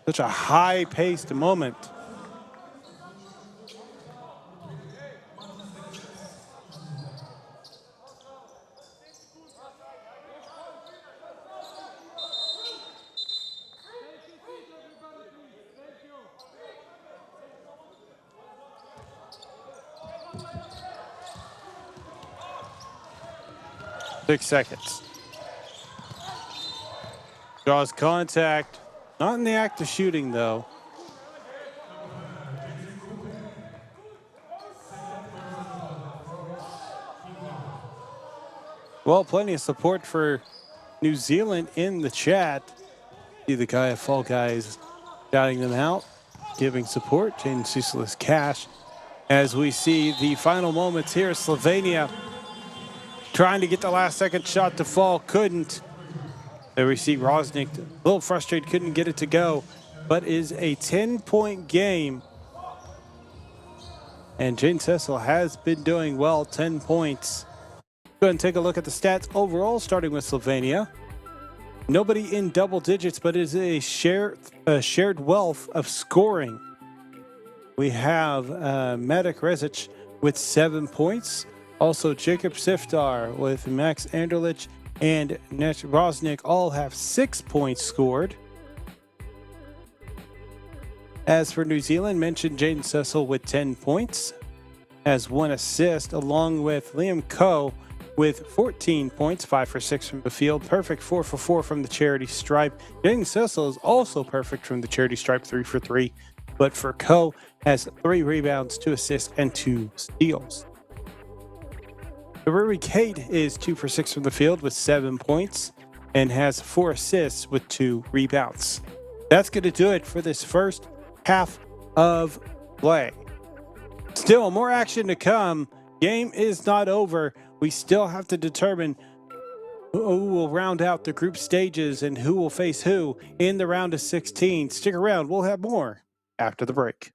Such a high-paced moment. Six seconds. Draws contact. Not in the act of shooting, though. Well, plenty of support for New Zealand in the chat. See the guy at Fall Guys shouting them out, giving support. Jaden Cecil is cash. As we see the final moments here, Slovenia trying to get the last second shot to fall, couldn't. There we see Rosnik, a little frustrated, couldn't get it to go, but is a 10-point game. And Jaden Cecil has been doing well, 10 points. Go ahead and take a look at the stats overall, starting with Slovenia. Nobody in double digits, but it is a shared wealth of scoring. We have Matic Rezic with 7 points. Also, Jacob Siftar with Max Anderlich and Net Rosnik all have 6 points scored. As for New Zealand, mentioned Jaden Cecil with 10 points, has 1 assist, along with Liam Coe with 14 points, 5 for 6 from the field, perfect 4 for 4 from the charity stripe. Jaden Cecil is also perfect from the charity stripe, 3 for 3, but for Coe has 3 rebounds, 2 assists, and 2 steals. Taruri Kate is 2 for 6 from the field with 7 points and has 4 assists with 2 rebounds. That's going to do it for this first half of play. Still more action to come. Game is not over. We still have to determine who will round out the group stages and who will face who in the round of 16. Stick around. We'll have more after the break.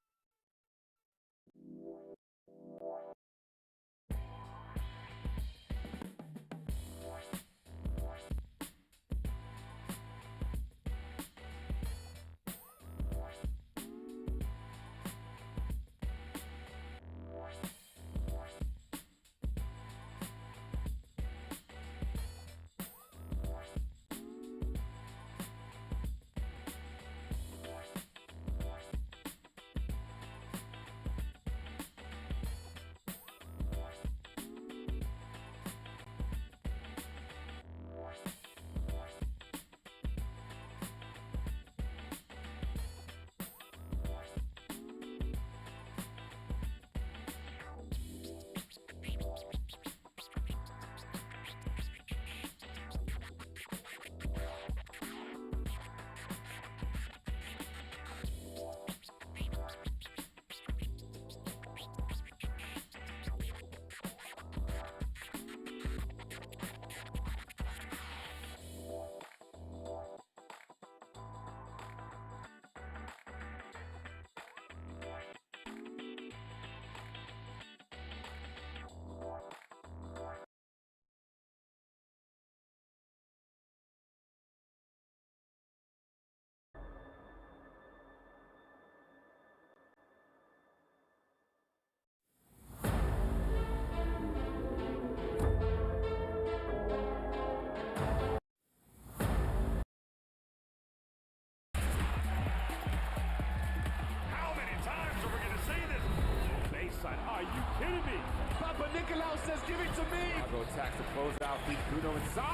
Bruno attacks the closeout. Leads Bruno inside.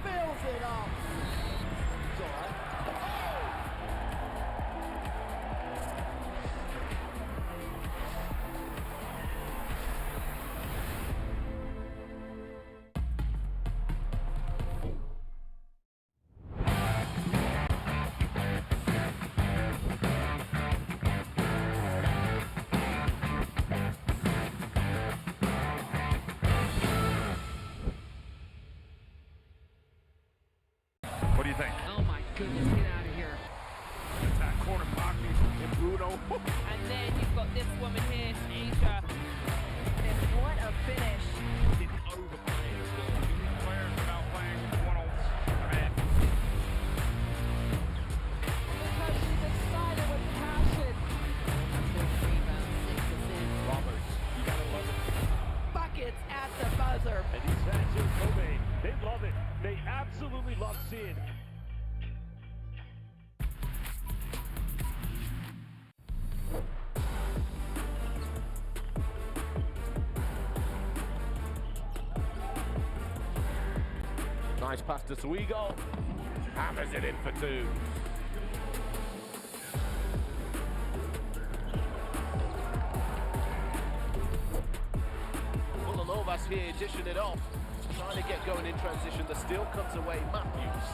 Fills it up. It's all right. What do you think? Oh my goodness, get out of here. Attack corner pocket and Bruno. And then you've got this woman here, Asia. And what a finish. Didn't overplay. Players about playing one on. Because she's excited with passion. Rebound, 6 assists. Roberts, you gotta love it. Buckets at the buzzer. And these fans in Kobe, they love it. They absolutely love seeing. Nice pass to Swigo. Hammers it in for two. Vulanovas here dishing it off. Trying to get going in transition. The steal comes away. Matthews.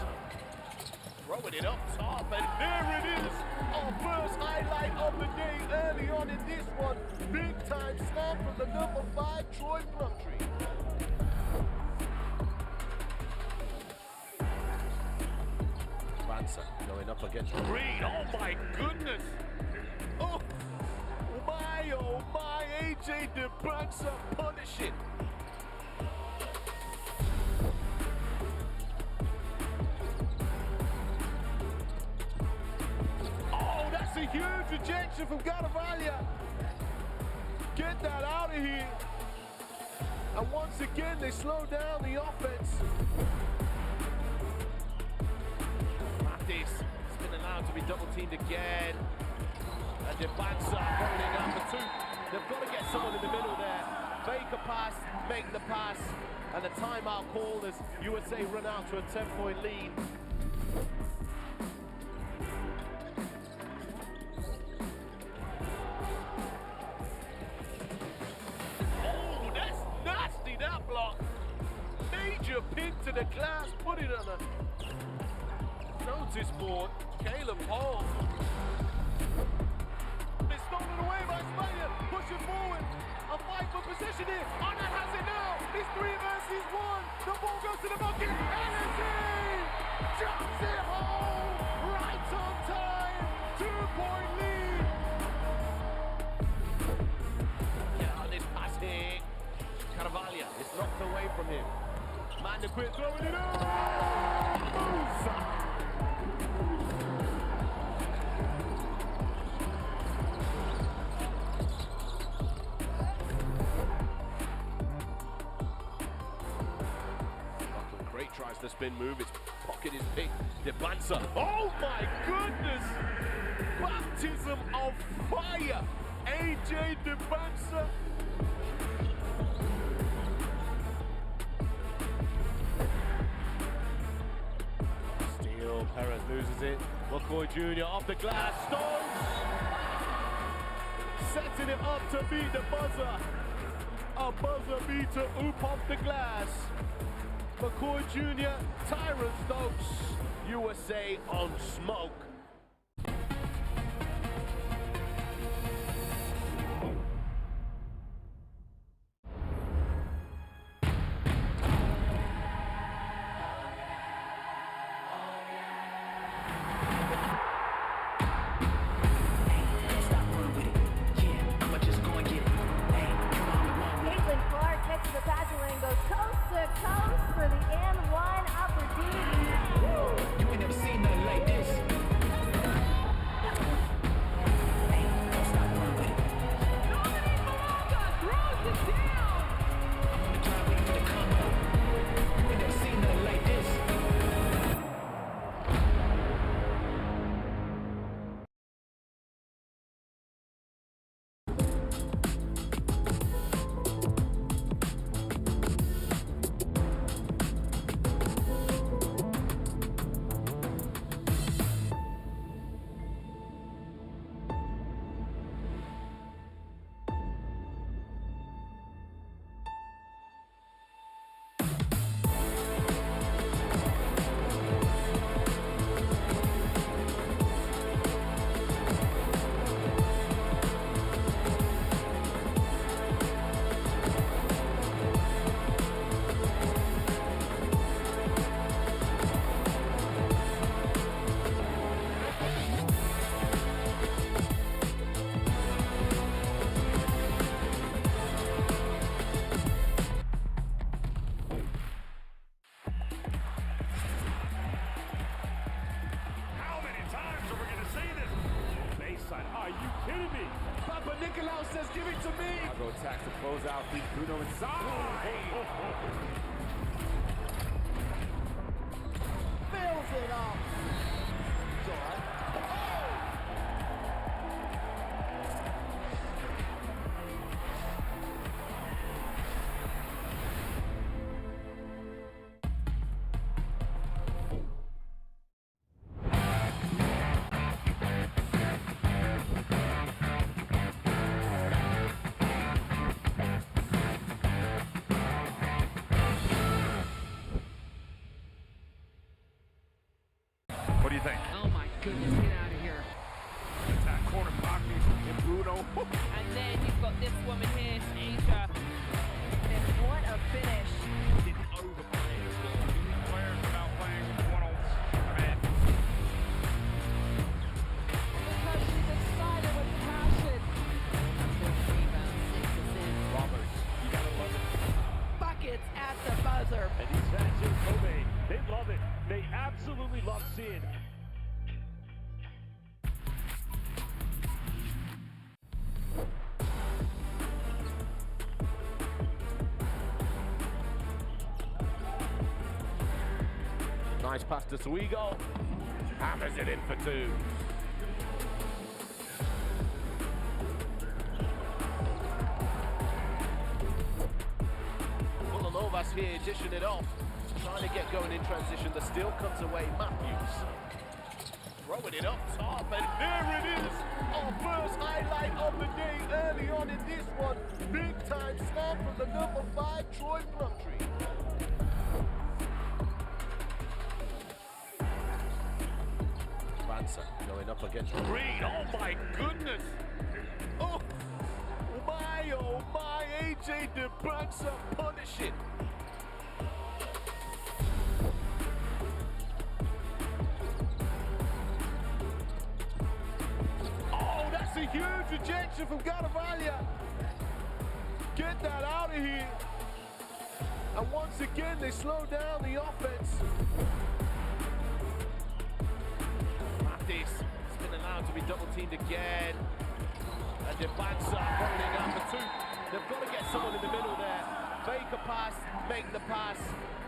Throwing it up top, and there it is. Our first highlight of the day early on in this one. Big time slam from the number 5, Troy Plumtree. Banser going up against Green. Oh my goodness. Oh my, AJ DeBansa punishing. Oh, that's a huge rejection from Garavalia. Get that out of here. And once again, they slow down the offense. This has been allowed to be double teamed again. And DeBansa holding out for two. They've got to get someone in the middle there. Fake a pass, make the pass. And the timeout called as USA run out to a 10-point lead. Oh, that's nasty, that block. Major pin to the glass, put it on a notice board. Caleb Hall. It's stolen away by Spain. Pushing forward. A fight for position here. Arnott has it now. It's 3 versus 1. The ball goes to the bucket. And it's in. Drops it home. Right on time. 2-point lead. Get on this pass here. Carvalho is knocked away from him. Man, the quit throwing it up. Musa. Tries the spin move, his pocket is picked. DeBansa. Oh my goodness! Baptism of fire! AJ DeBansa. Steal, Perez loses it. McCoy Jr. off the glass, Stokes! Setting it up to beat the buzzer. A buzzer beater, oop off the glass. McCoy Jr., Tyron Stokes, USA on smoke. For the N1 opportunity. You ain't never seen nothing like this. Nicolaus says, give it to me. Go attacks to close out. Feet Bruno inside. Fills it up. It's all right. What do you think? Oh my goodness, get out of here. Attack corner pocket and Bruno. And then you've got this woman here, Asia. And what a finish. Didn't overplay. Players without playing one-offs. Because she's excited with passion. Rebound, 6 assists. Roberts, you gotta love it. Buckets at the buzzer. And these fans in Kobe, they love it. They absolutely love seeing. Nice pass to Swigo. Hammers it in for two. Vulanovas here dishing it off. Trying to get going in transition. The steal comes away. Matthews. Throwing it up top, and there it is. Our first highlight of the day early on in this one. Big time slam from the number 5, Troy Plumtree. Banser going up against Green. Oh my goodness. Oh my, AJ DeBansa punishing. Oh, that's a huge rejection from Carvalho. Get that out of here. And once again, they slow down the offense. This has been allowed to be double-teamed again. And DeBansa holding out for two. They've got to get someone in the middle there. Fake a pass, make the pass.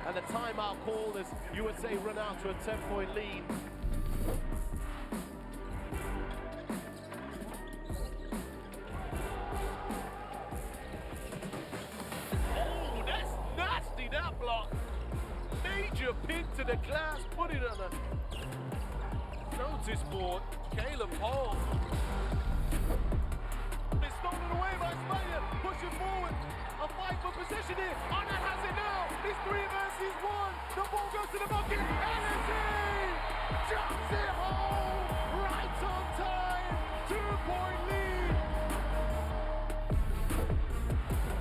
And the timeout call as USA run out to a 10-point lead. Oh, that's nasty, that block. Major pin to the glass, put it on a notice board. Caleb Hall. It's stolen away by Spain. Pushing forward. A fight for position here. Arnott has it now. It's 3 versus 1. The ball goes to the bucket. Ellison jumps it home. Right on time. 2-point lead.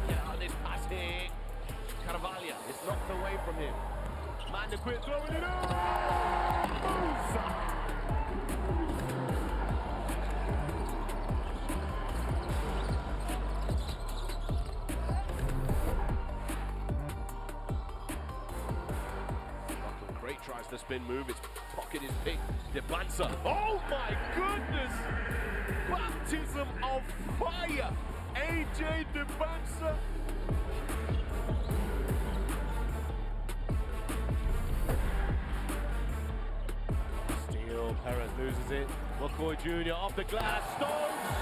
Yeah, on this pass here. Carvalho is knocked away from him. Man, the quit throwing it up. Musa. Tries the spin move, his pocket is picked. DeBansa. Oh my goodness! Baptism of fire! AJ DeBansa. Steal, Perez loses it. McCoy Jr. off the glass, Stokes!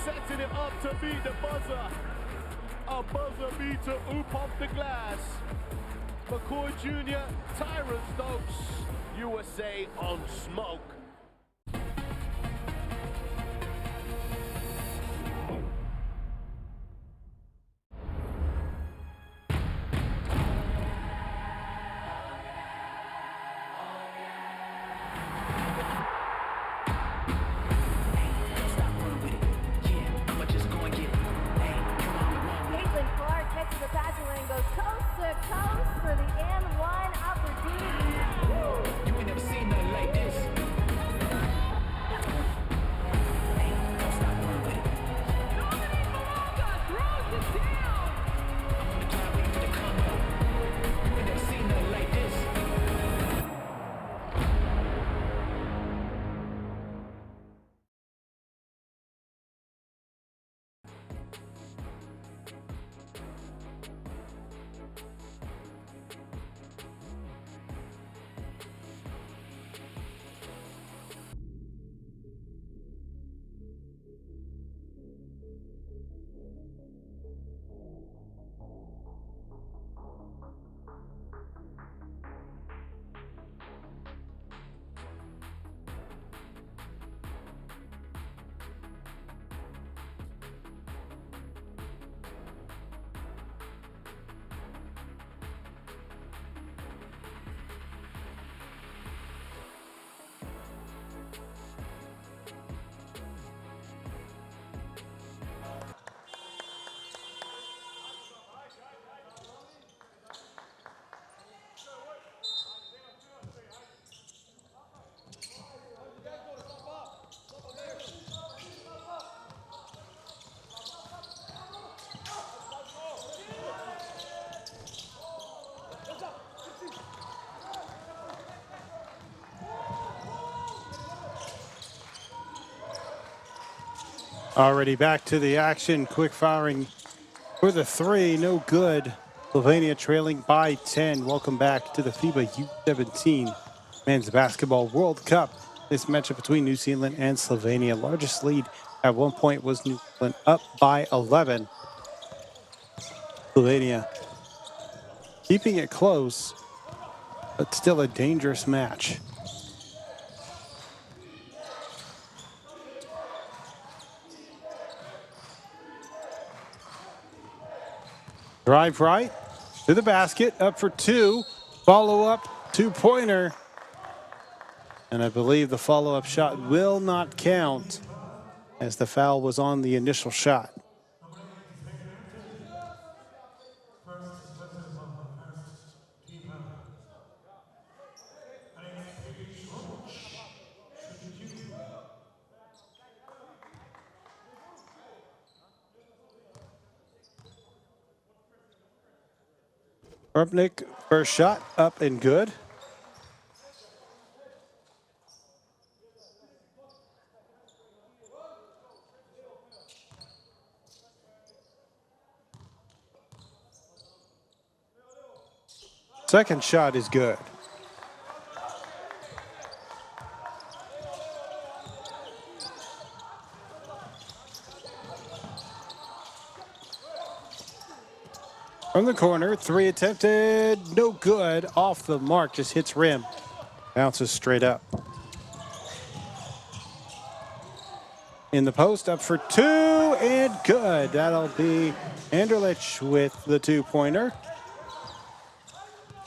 Setting it up to beat the buzzer. A buzzer beater, oop off the glass. McCoy Jr., Tyron Stokes, USA on smoke. For the and one opportunity. You ain't never seen nothing like this. Already back to the action. Quick firing for the three. No good. Slovenia trailing by 10. Welcome back to the FIBA U17 Men's Basketball World Cup. This matchup between New Zealand and Slovenia. Largest lead at one point was New Zealand up by 11. Slovenia keeping it close, but still a dangerous match. Drive right to the basket, up for two. Follow-up, two-pointer. And I believe the follow-up shot will not count as the foul was on the initial shot. Rupnik, first shot, up and good. Second shot is good. From the corner, three attempted, no good. Off the mark, just hits rim. Bounces straight up. In the post, up for two, and good. That'll be Anderlich with the two-pointer.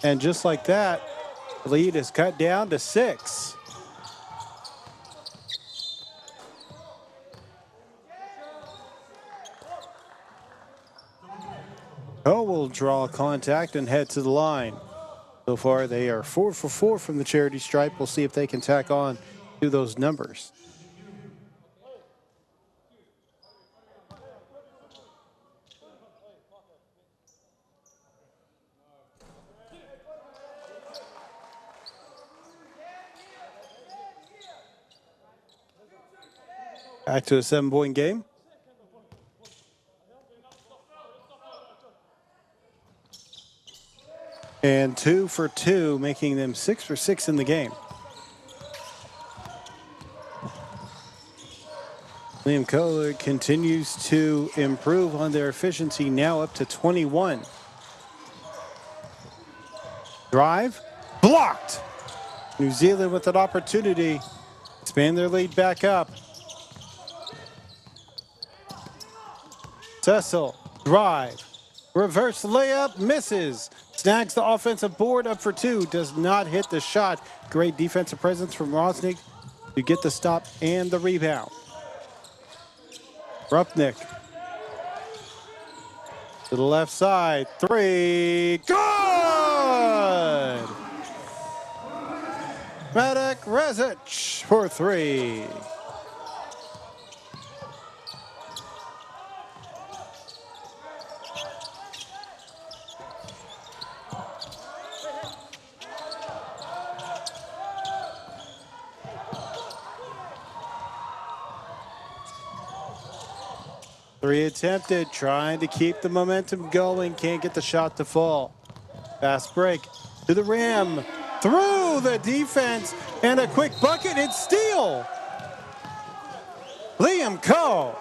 And just like that, the lead is cut down to 6. Cole will draw contact and head to the line. So far, they are 4 for 4 from the charity stripe. We'll see if they can tack on to those numbers. Back to a 7-point game. And 2 for 2, making them 6 for 6 in the game. Liam Kohler continues to improve on their efficiency, now up to 21. Drive, blocked. New Zealand with an opportunity. Expand their lead back up. Cecil, drive. Reverse layup, misses. Snags the offensive board, up for 2. Does not hit the shot. Great defensive presence from Rosnick to get the stop and the rebound. Rupnik to the left side. 3. Good! Medek Rezic for 3. Three attempted, trying to keep the momentum going. Can't get the shot to fall. Fast break to the rim. Through the defense. And a quick bucket and steal. Liam Coe.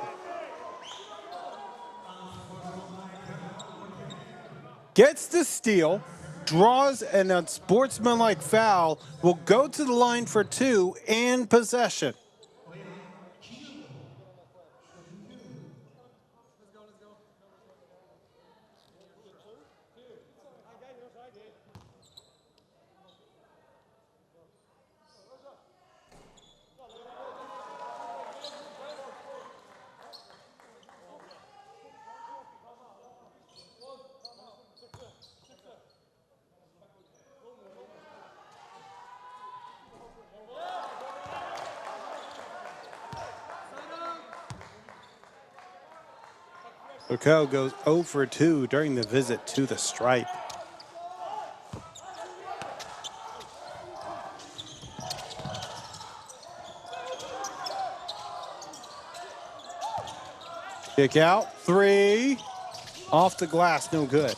Gets the steal. Draws an unsportsmanlike foul. Will go to the line for 2 and possession. Coe goes 0 for 2 during the visit to the stripe. Kick out, 3. Off the glass, no good.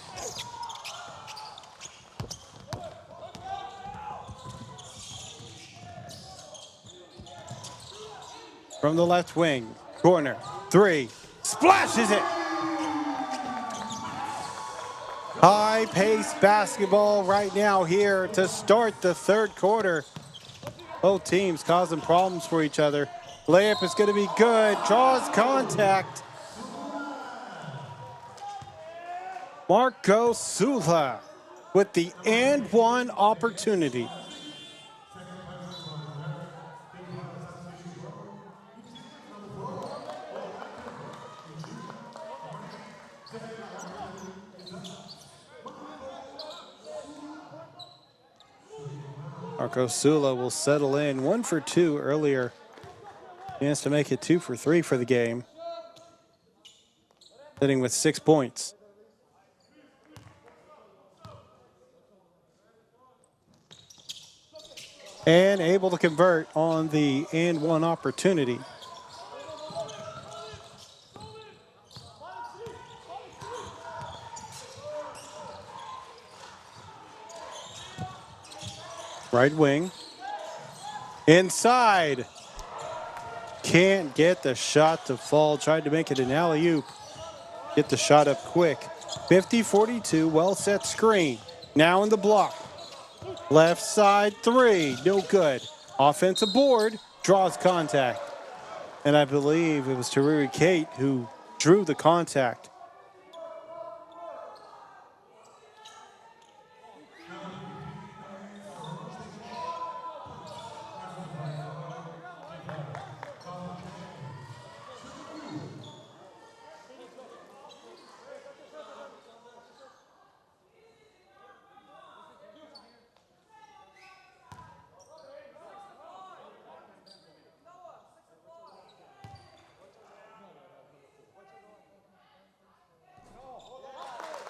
From the left wing, corner, 3. Splashes it! High-paced basketball right now here to start the third quarter. Both teams causing problems for each other. Layup is going to be good. Draws contact. Marco Sula with the and one opportunity. Marco Sula will settle in 1 for 2 earlier. Chance to make it 2 for 3 for the game. Sitting with 6 points. And able to convert on the and one opportunity. Right wing. Inside. Can't get the shot to fall. Tried to make it an alley-oop. Get the shot up quick. 50-42, well set screen. Now in the block. Left side 3, no good. Offensive board, draws contact. And I believe it was Taruri Kate who drew the contact.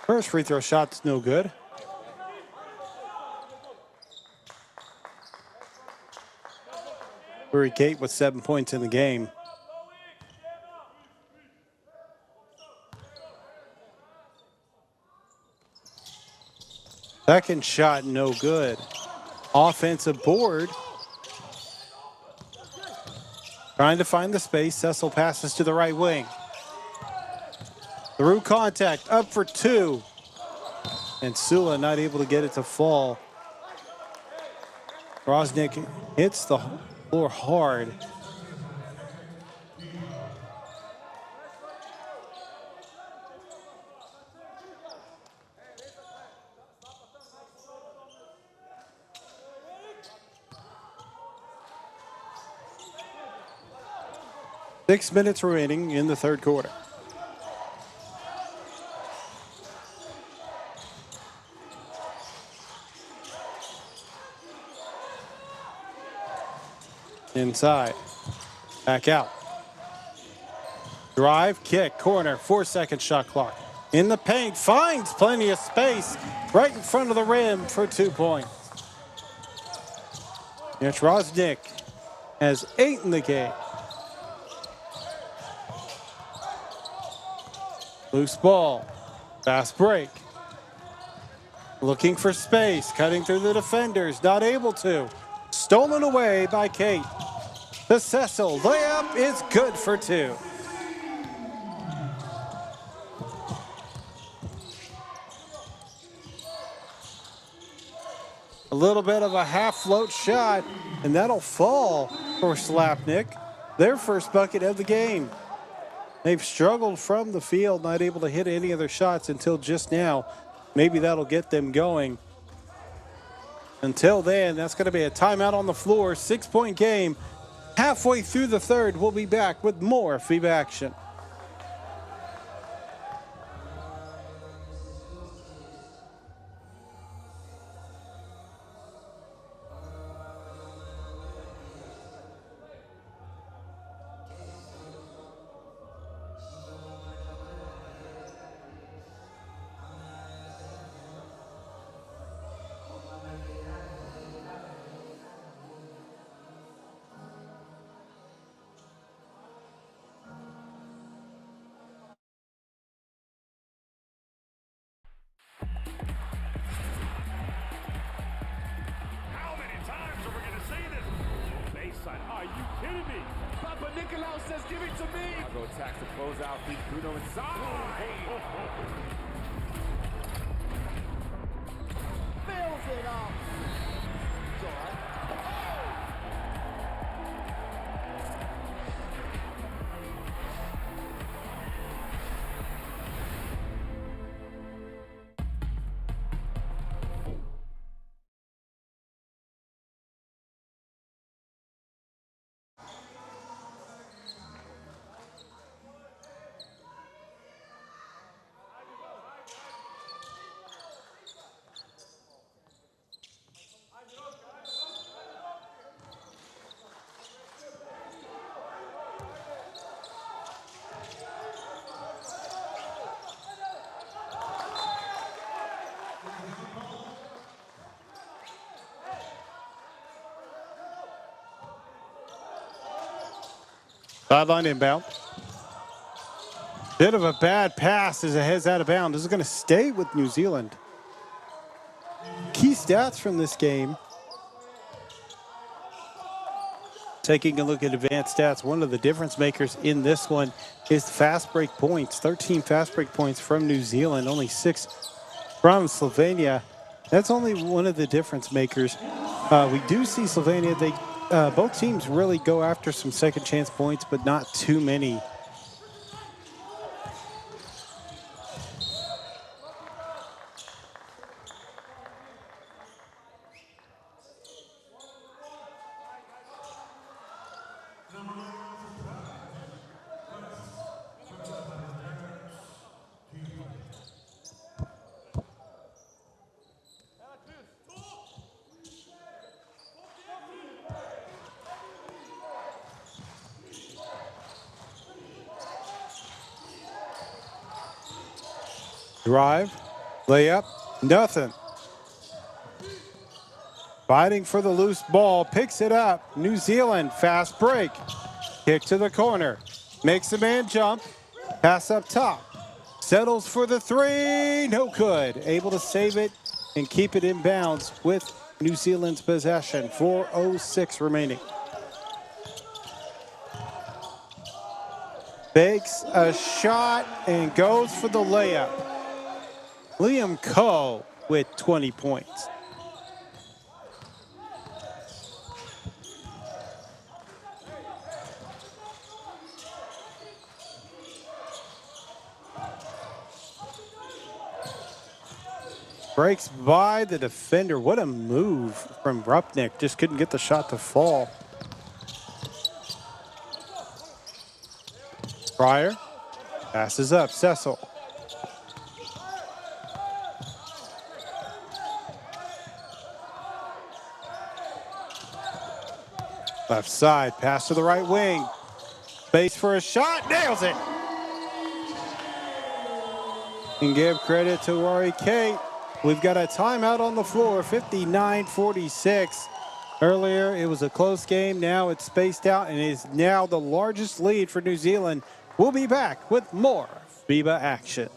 First free throw shot's no good. Taruri Kate with 7 points in the game. Second shot, no good. Offensive board. Trying to find the space. Cecil passes to the right wing. Through contact, up for 2. And Sula not able to get it to fall. Rosnick hits the floor hard. Six minutes remaining in the third quarter. Inside, back out. Drive, kick, corner, 4-second shot clock. In the paint, finds plenty of space right in front of the rim for 2 points. Mitch Rosnick has 8 in the game. Loose ball, fast break. Looking for space, cutting through the defenders, not able to. Stolen away by Kate. The Cecil layup is good for 2. A little bit of a half float shot, and that'll fall for Slapnick. Their first bucket of the game. They've struggled from the field, not able to hit any of their shots until just now. Maybe that'll get them going. Until then, that's going to be a timeout on the floor. 6-point game. Halfway through the third, we'll be back with more FIBA action. Nicolaus says, give it to me. Go attacks to close out. Beat Bruno inside. Fills it up. It's all right. Sideline inbound. Bit of a bad pass as it heads out of bounds. This is going to stay with New Zealand. Key stats from this game. Taking a look at advanced stats, one of the difference makers in this one is fast break points. 13 fast break points from New Zealand, only 6 from Slovenia. That's only one of the difference makers. We do see Slovenia, both teams really go after some second chance points, but not too many. Drive, layup, nothing. Fighting for the loose ball, picks it up. New Zealand, fast break. Kick to the corner, makes the man jump, pass up top. Settles for the three, no good. Able to save it and keep it in bounds with New Zealand's possession. 4:06 remaining. Fakes a shot and goes for the layup. Liam Coe with 20 points. Breaks by the defender. What a move from Rupnik. Just couldn't get the shot to fall. Pryor passes up. Cecil. Left side, pass to the right wing. Space for a shot, nails it. And give credit to Rory Kate. We've got a timeout on the floor, 59-46. Earlier, it was a close game. Now it's spaced out and is now the largest lead for New Zealand. We'll be back with more FIBA action.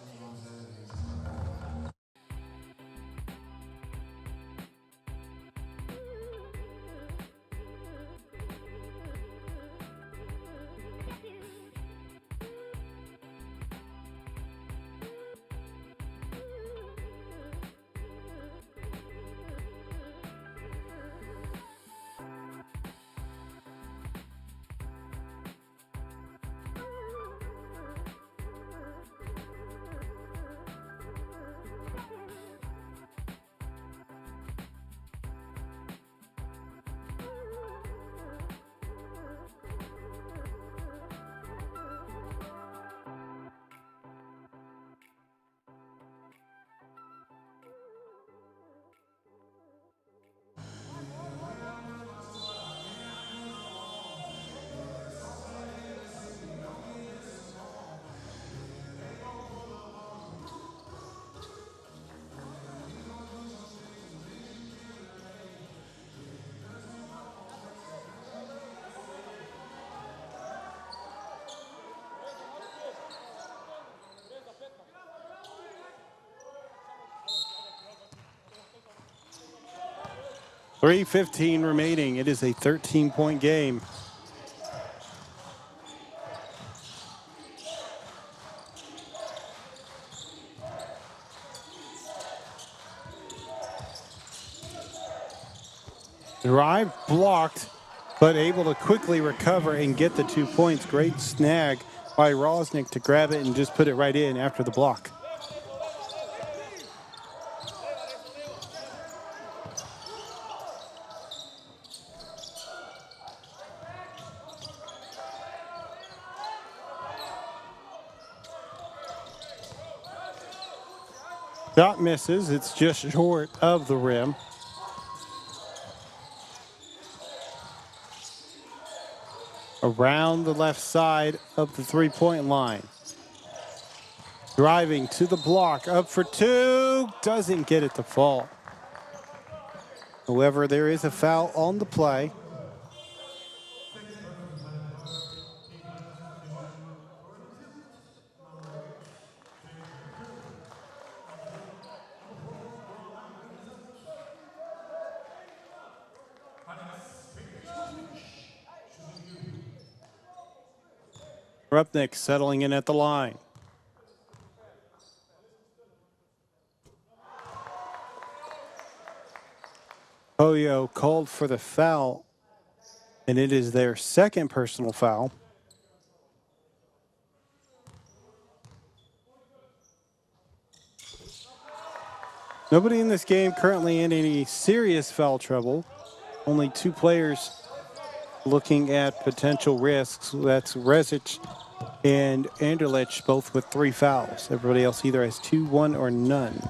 .3:15 remaining. It is a 13-point game. Drive blocked, but able to quickly recover and get the 2 points. Great snag by Rosnick to grab it and just put it right in after the block. Shot misses. It's just short of the rim. Around the left side of the three-point line. Driving to the block, up for two. Doesn't get it to fall. However, there is a foul on the play. Rupnick settling in at the line. Poyo called for the foul, and it is their second personal foul. Nobody in this game currently in any serious foul trouble. Only 2 players looking at potential risks. That's Rezic and Anderlich, both with 3 fouls. Everybody else either has 2, 1, or none.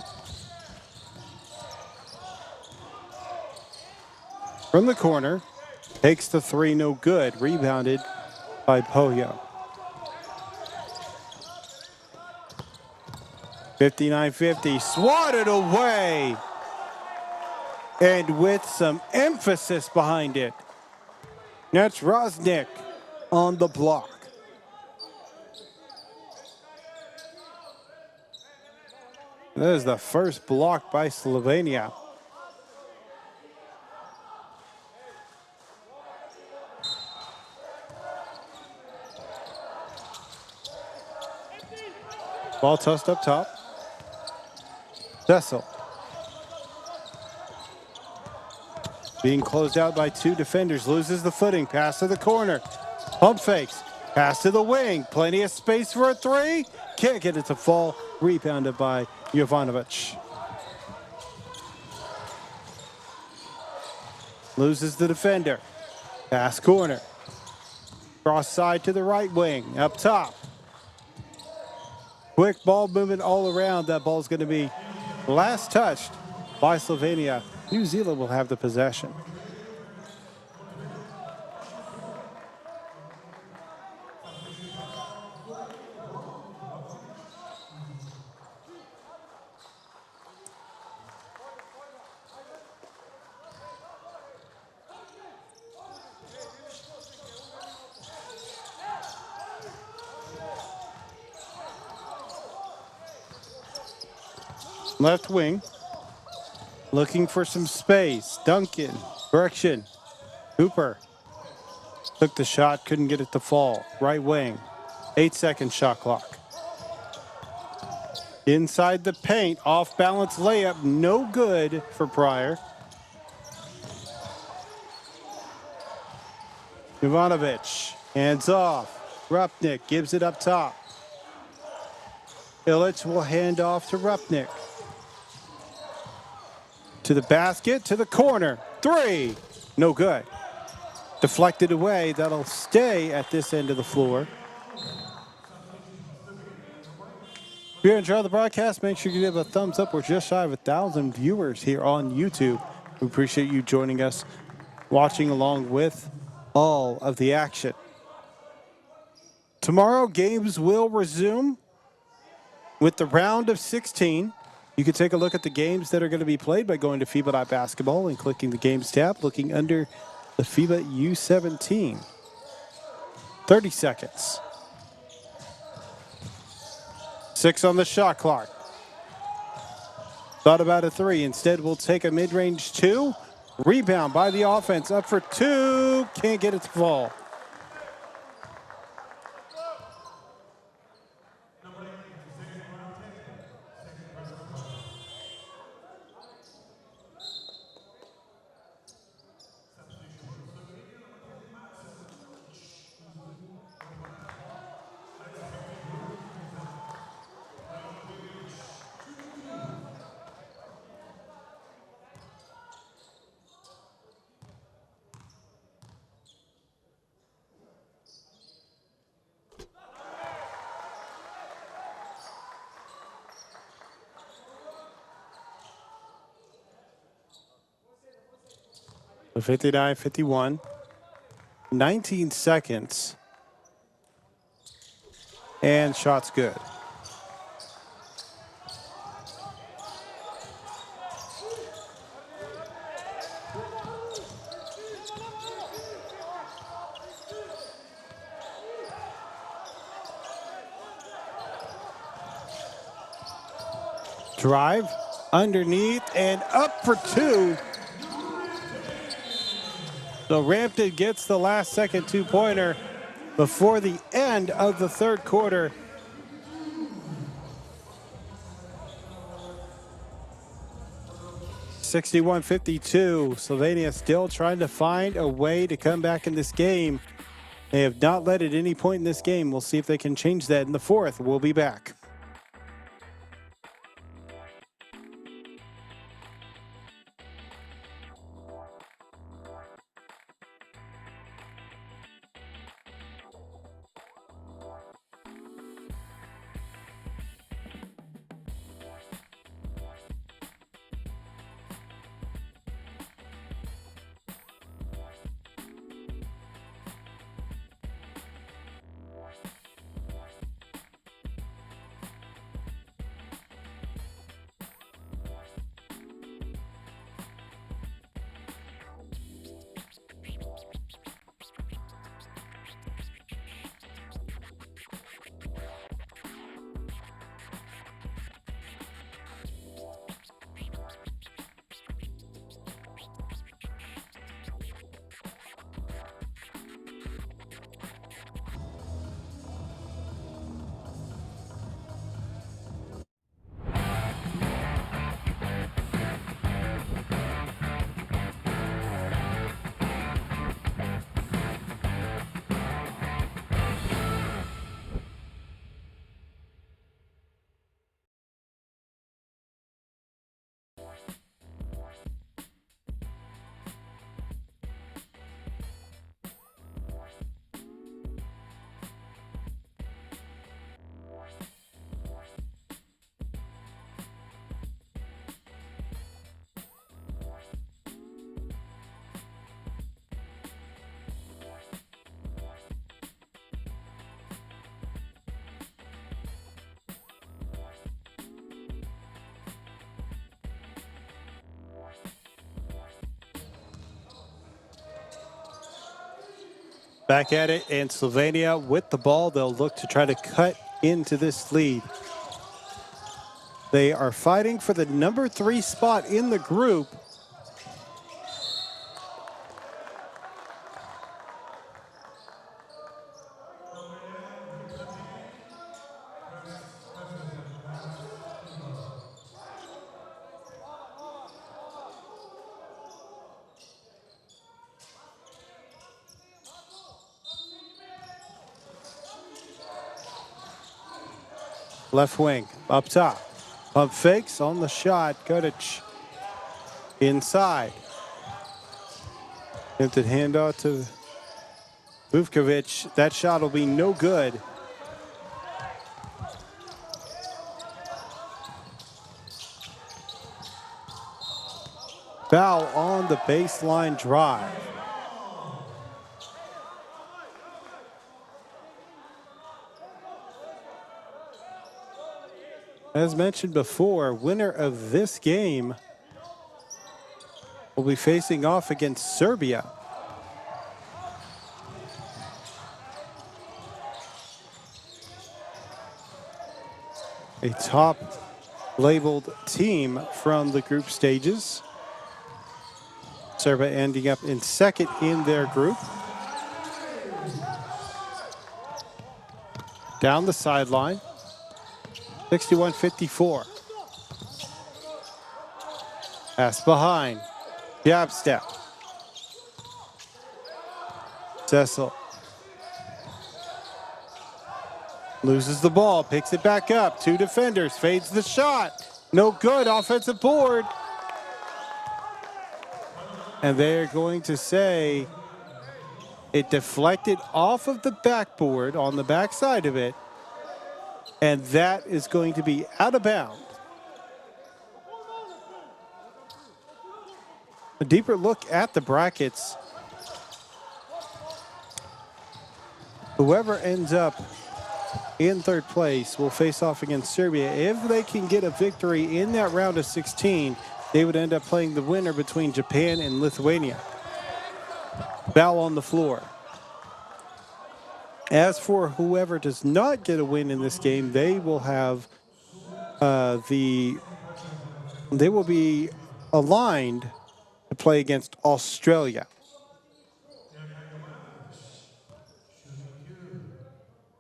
From the corner, takes the 3, no good. Rebounded by Poyo. 59-50, swatted away. And with some emphasis behind it. That's Rosnick on the block. That is the first block by Slovenia. Ball tossed up top. Cecil. Being closed out by 2 defenders. Loses the footing. Pass to the corner. Pump fakes. Pass to the wing. Plenty of space for a 3. Can't get it to fall. Rebounded by Jovanovic. Loses the defender. Pass corner. Cross side to the right wing. Up top. Quick ball movement all around. That ball's going to be last touched by Slovenia. New Zealand will have the possession. Left wing, looking for some space. Duncan, correction. Cooper took the shot, couldn't get it to fall. Right wing, 8-second shot clock. Inside the paint, off balance layup, no good for Pryor. Jovanovic, hands off. Rupnick gives it up top. Illich will hand off to Rupnick. To the basket, to the corner. 3, no good. Deflected away, that'll stay at this end of the floor. If you enjoy the broadcast, make sure you give a thumbs up. We're just shy of 1,000 viewers here on YouTube. We appreciate you joining us, watching along with all of the action. Tomorrow, games will resume with the round of 16. You can take a look at the games that are going to be played by going to FIBA.basketball and clicking the Games tab, looking under the FIBA U17. 30 seconds. 6 on the shot clock. Thought about a 3. Instead, we'll take a mid-range 2. Rebound by the offense. Up for 2. Can't get it to fall. 59-51. 19 seconds. And shot's good. Drive underneath and up for two. So Rampton gets the last second two-pointer before the end of the third quarter. (61-52). Slovenia still trying to find a way to come back in this game. They have not led at any point in this game. We'll see if they can change that in the fourth. We'll be back. Back at it, and Slovenia with the ball. They'll look to try to cut into this lead. They are fighting for the number 3 spot in the group. Left wing, up top. Pump fakes on the shot. Godic inside. Attempted handoff to Vuvkovic. That shot will be no good. Foul on the baseline drive. As mentioned before, winner of this game will be facing off against Serbia. A top labeled team from the group stages. Serbia ending up in second in their group. Down the sideline. 61-54. Pass behind. Jab step. Cecil loses the ball, picks it back up. 2 defenders, fades the shot. No good, offensive board. And they're going to say it deflected off of the backboard on the backside of it. And that is going to be out of bounds. a deeper look at the brackets. Whoever ends up in third place will face off against Serbia. If they can get a victory in that round of 16, they would end up playing the winner between Japan and Lithuania. Foul on the floor. As for whoever does not get a win in this game, they will have they will be aligned to play against Australia.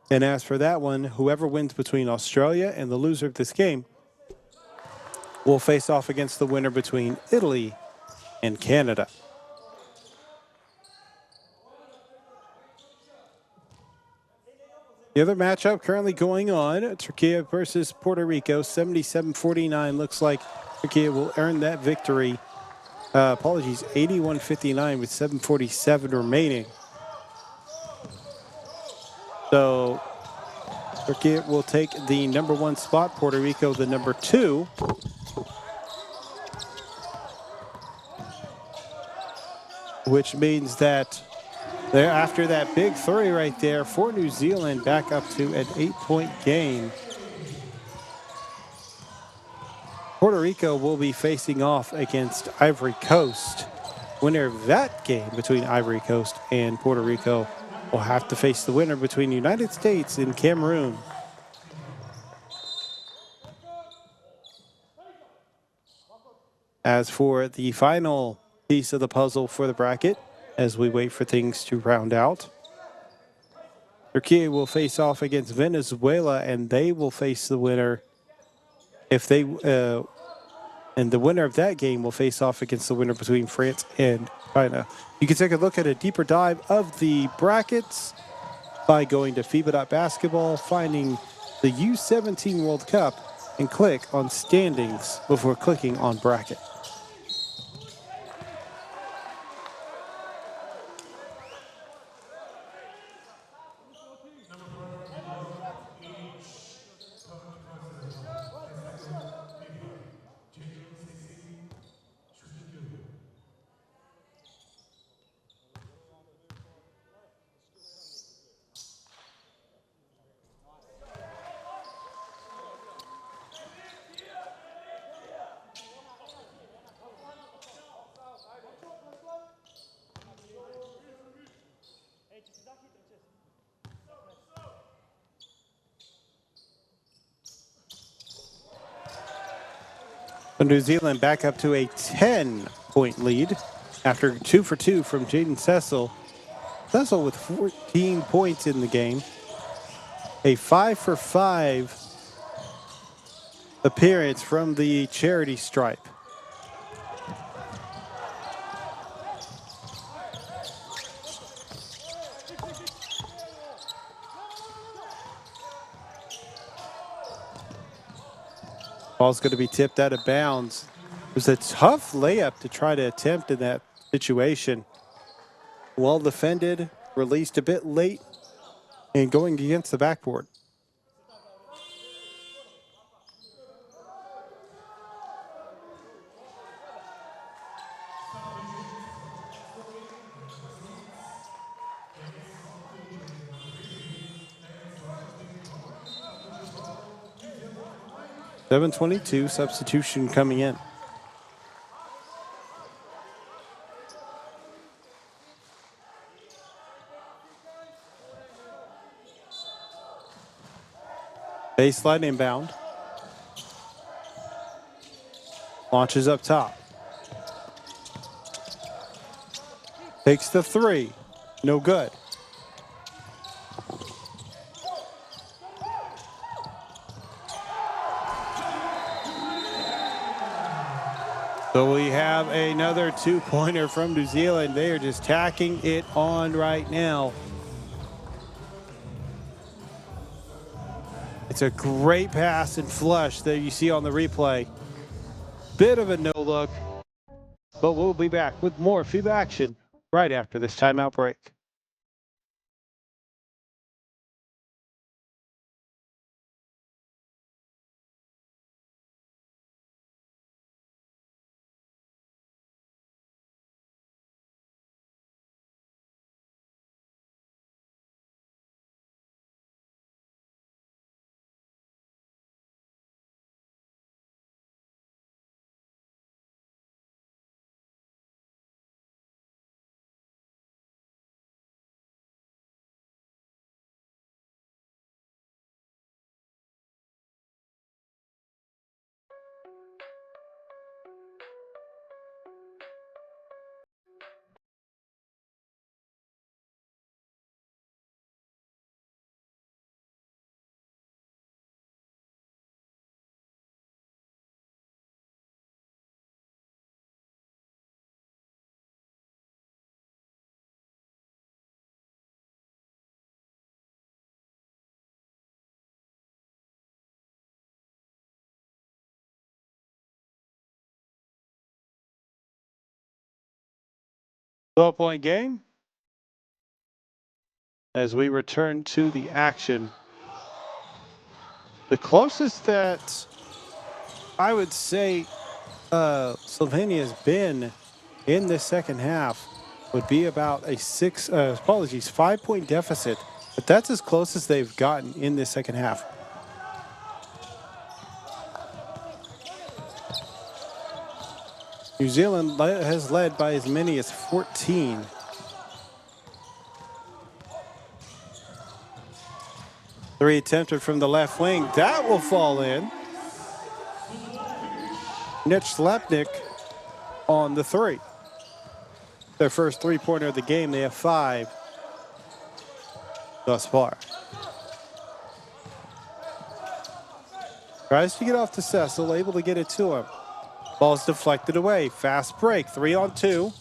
And as for that one, whoever wins between Australia and the loser of this game will face off against the winner between Italy and Canada. The other matchup currently going on, Turkey versus Puerto Rico, 77-49. Looks like Turkey will earn that victory. 81-59 with 7:47 remaining. So Turkey will take the number 1 spot, Puerto Rico the number 2. Which means that after that big 3 right there for New Zealand, back up to an 8-point game. Puerto Rico will be facing off against Ivory Coast. Winner of that game between Ivory Coast and Puerto Rico will have to face the winner between the United States and Cameroon. As for the final piece of the puzzle for the bracket, as we wait for things to round out, Turkey will face off against Venezuela, and they will face the winner if they and the winner of that game will face off against the winner between France and China. You can take a look at a deeper dive of the brackets by going to FIBA.basketball, finding the U17 World Cup, and click on standings before clicking on bracket. New Zealand back up to a 10-point lead after 2 for 2 from Jaden Cecil. Cecil with 14 points in the game. A 5 for 5 appearance from the charity stripe. Ball's going to be tipped out of bounds. It was a tough layup to try to attempt in that situation. Well defended, released a bit late, and going against the backboard. .722 substitution coming in. Baseline inbound. Launches up top. Takes the 3. No good. So we have another 2-pointer from New Zealand. They are just tacking it on right now. It's a great pass and flush that you see on the replay. Bit of a no look, but we'll be back with more FIBA action right after this timeout break. 12-point game. As we return to the action, the closest that I would say Slovenia has been in this second half would be about a 5-point deficit, but that's as close as they've gotten in this second half. New Zealand has led by as many as 14. Three attempted from the left wing. That will fall in. Nich Slepnik on the three. Their first three-pointer of the game. They have 5 thus far. Tries to get off to Cecil, able to get it to him. Ball's deflected away. Fast break. 3-on-2.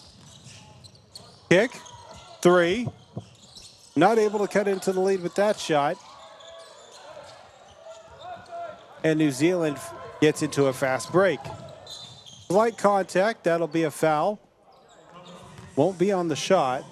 Kick. 3. Not able to cut into the lead with that shot. And New Zealand gets into a fast break. Slight contact. That'll be a foul. Won't be on the shot.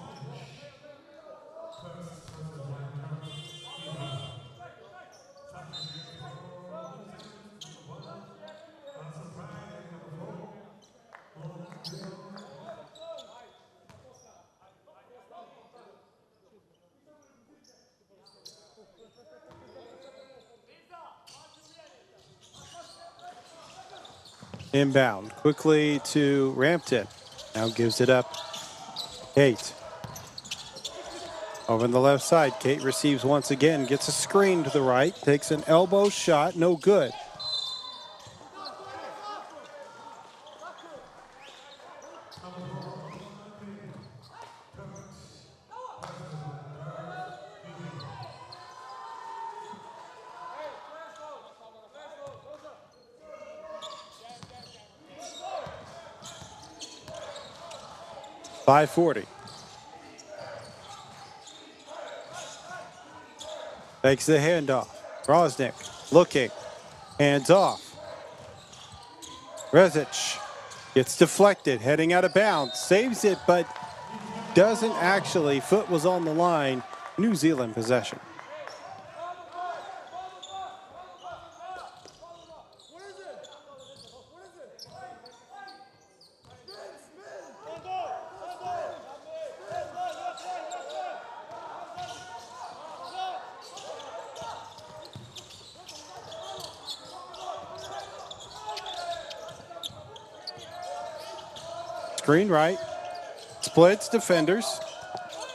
Inbound quickly to Rampton. Now gives it up. Kate. Over on the left side. Kate receives once again. Gets a screen to the right. Takes an elbow shot. No good. .540. Takes the handoff. Rosnick looking. Hands off. Rezic gets deflected, heading out of bounds. Saves it, but doesn't actually. Foot was on the line. New Zealand possession. Screen right, splits defenders,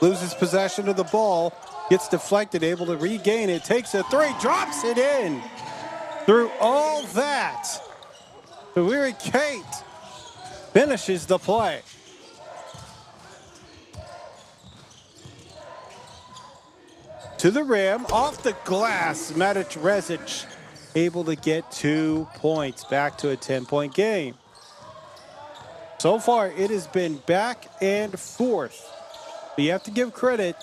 loses possession of the ball, gets deflected, able to regain it, takes a three, drops it in. Through all that, Tawiri Kate finishes the play. To the rim, off the glass, Matic Rezic able to get 2 points, back to a 10-point game. So far, it has been back and forth. But you have to give credit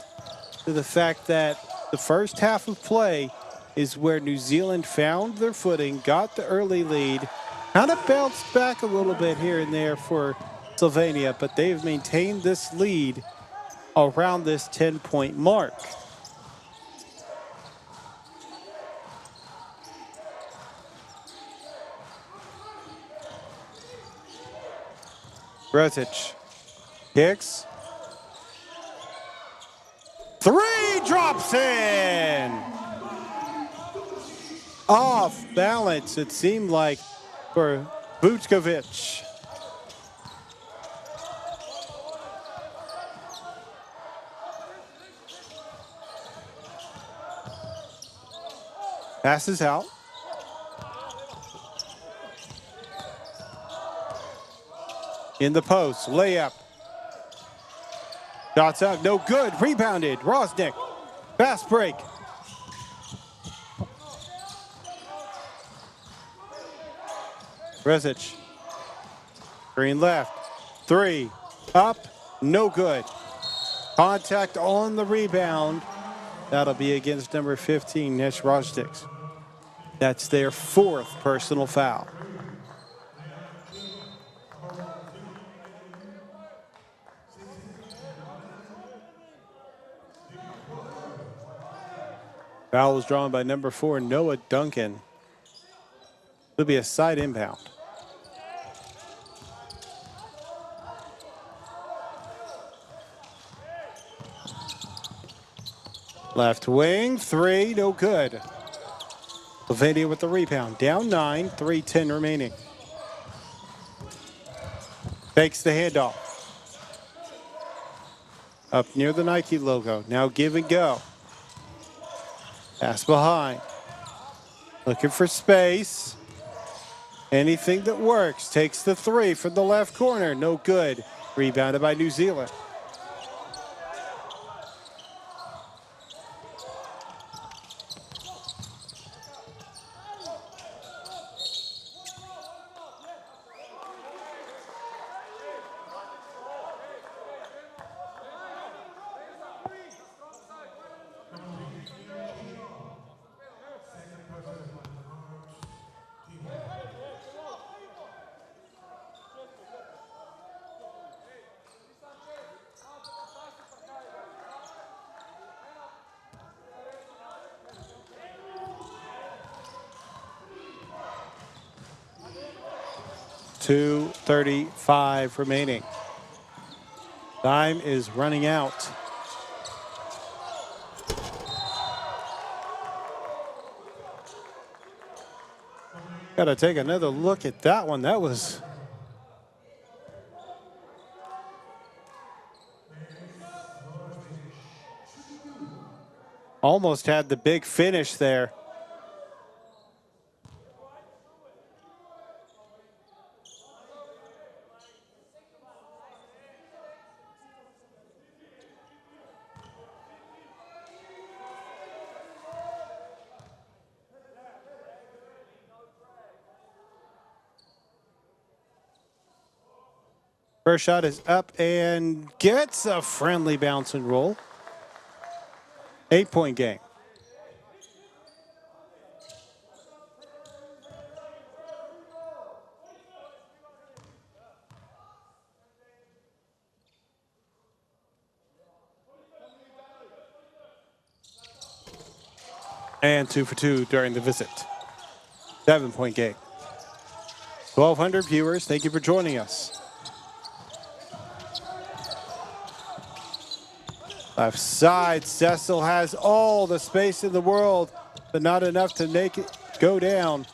to the fact that the first half of play is where New Zealand found their footing, got the early lead, kind of bounced back a little bit here and there for Slovenia, but they've maintained this lead around this 10-point mark. Rezic kicks. 3 drops in. Off balance, it seemed like, for Vučković. Passes out. In the post, layup. Shots up, no good. Rebounded, Rosnick. Fast break. Rezic. Green left. 3. Up, no good. Contact on the rebound. That'll be against number 15, Nich Rosnick. That's their 4th personal foul. Foul was drawn by number 4, Noah Duncan. It'll be a side inbound. Left wing, 3, no good. Slovenia with the rebound. Down 9, 3:10 remaining. Fakes the handoff. Up near the Nike logo. Now give and go. Pass behind. Looking for space. Anything that works. Takes the 3 from the left corner. No good. Rebounded by New Zealand. .235 remaining. Time is running out. Got to take another look at that one. That was almost had the big finish there. First shot is up and gets a friendly bounce and roll. 8-point game. And 2 for 2 during the visit. 7-point game. 1,200 viewers, thank you for joining us. Left side, Cecil has all the space in the world, but not enough to make it go down.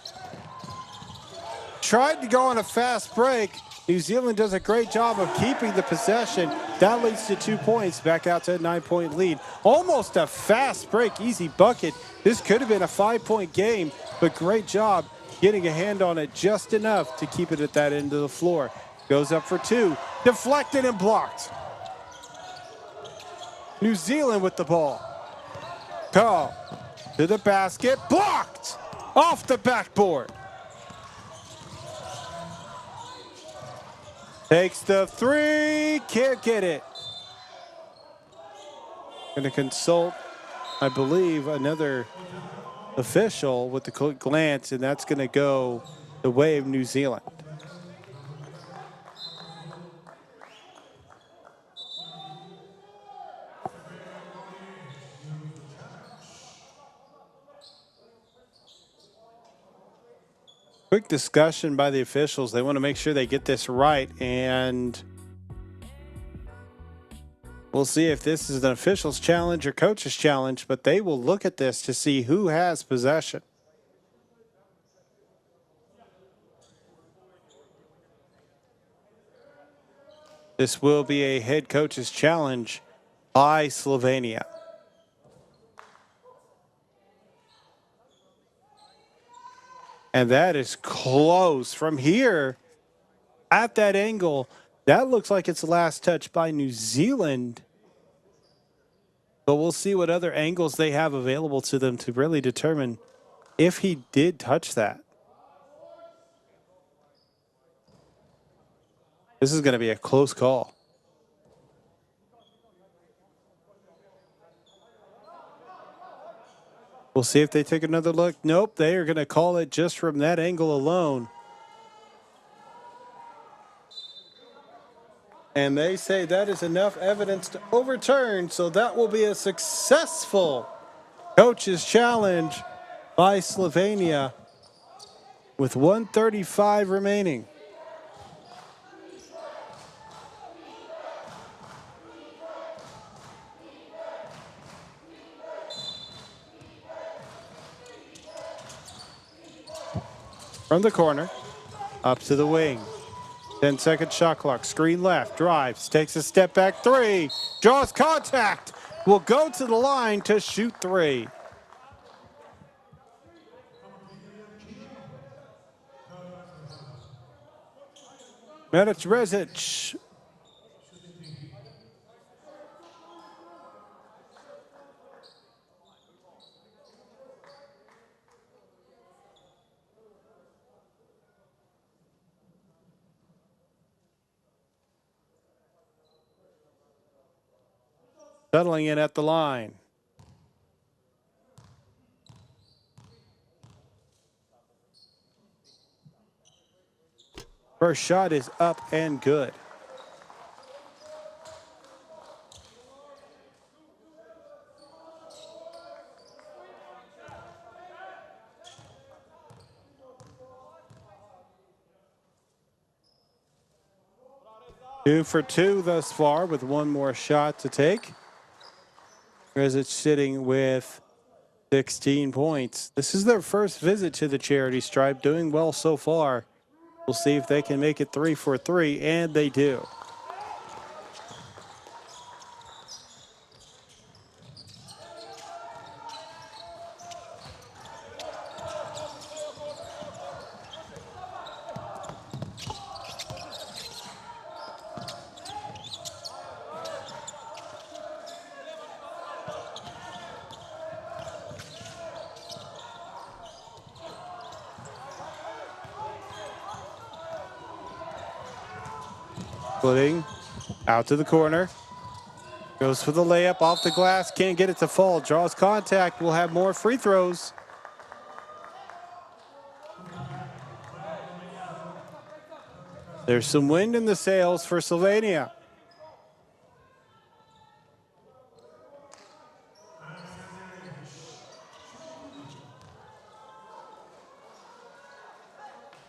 Tried to go on a fast break. New Zealand does a great job of keeping the possession. That leads to 2 points, back out to a 9-point lead. Almost a fast break, easy bucket. This could have been a 5-point game, but great job getting a hand on it just enough to keep it at that end of the floor. Goes up for 2, deflected and blocked. New Zealand with the ball. Call to the basket, blocked off the backboard. Takes the 3, can't get it. Going to consult, I believe, another official with the quick glance, and that's going to go the way of New Zealand. Quick discussion by the officials. They want to make sure they get this right, and we'll see if this is an official's challenge or coach's challenge, but they will look at this to see who has possession. This will be a head coach's challenge by Slovenia. And that is close. From here, at that angle, that looks like it's the last touch by New Zealand. But we'll see what other angles they have available to them to really determine if he did touch that. This is going to be a close call. We'll see if they take another look. Nope, they are going to call it just from that angle alone. And they say that is enough evidence to overturn, so that will be a successful Coach's challenge by Slovenia with 1:35 remaining. From the corner, up to the wing. 10-second shot clock. Screen left, drives, takes a step back three, draws contact, will go to the line to shoot three. Medic Rezic. Settling in at the line. First shot is up and good. Two for two thus far with one more shot to take. Rezic sitting with 16 points. This is their first visit to the charity stripe, doing well so far. We'll see if they can make it 3 for 3, and they do. Splitting out to the corner. Goes for the layup off the glass. Can't get it to fall. Draws contact. Will have more free throws. There's some wind in the sails for Slovenia.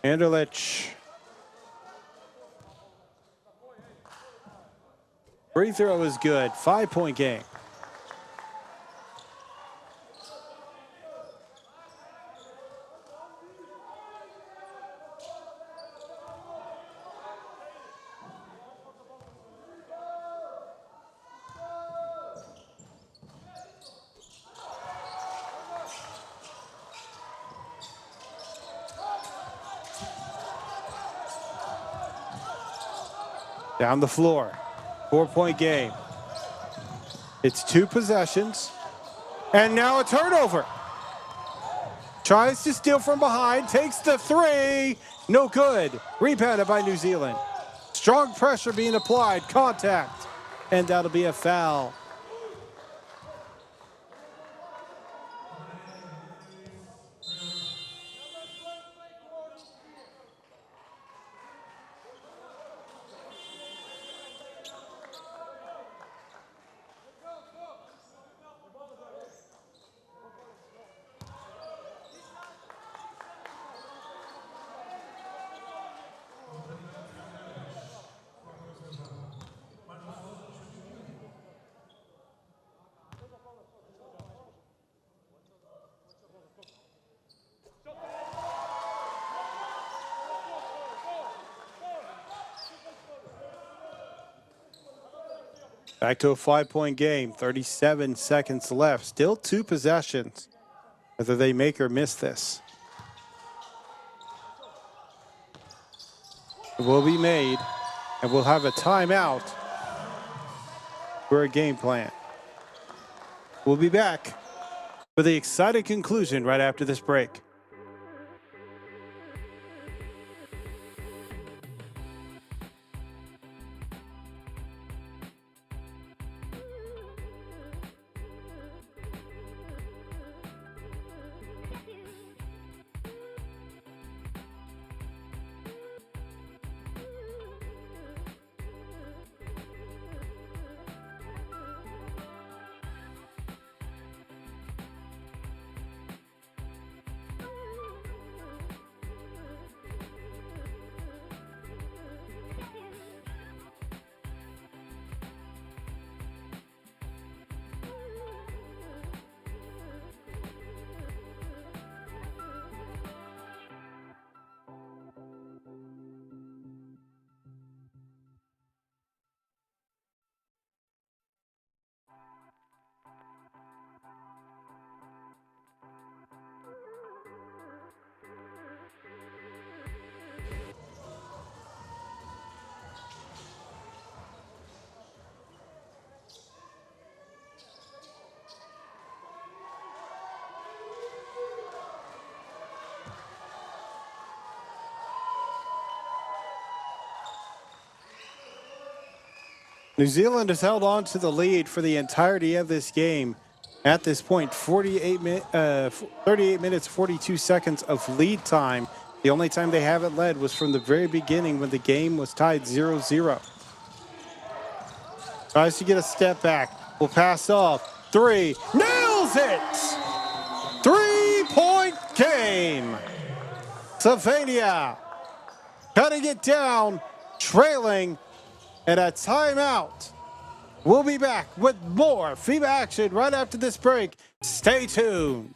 Anderlich. Free throw is good. 5-point game. Down the floor. 4-point game. It's 2 possessions. And now a turnover. Tries to steal from behind. Takes the three. No good. Rebounded by New Zealand. Strong pressure being applied. Contact. And that'll be a foul. Back to a 5-point game, 37 seconds left. Still 2 possessions, whether they make or miss this. It will be made, and we'll have a timeout for a game plan. We'll be back for the exciting conclusion right after this break. New Zealand has held on to the lead for the entirety of this game. At this point, 38 minutes, 42 seconds of lead time. The only time they haven't led was from the very beginning when the game was tied 0-0. Tries to get a step back. Will pass off. Three. Nails it! 3-point game. Slovenia cutting it down, trailing, and a timeout. We'll be back with more FIBA action right after this break. Stay tuned.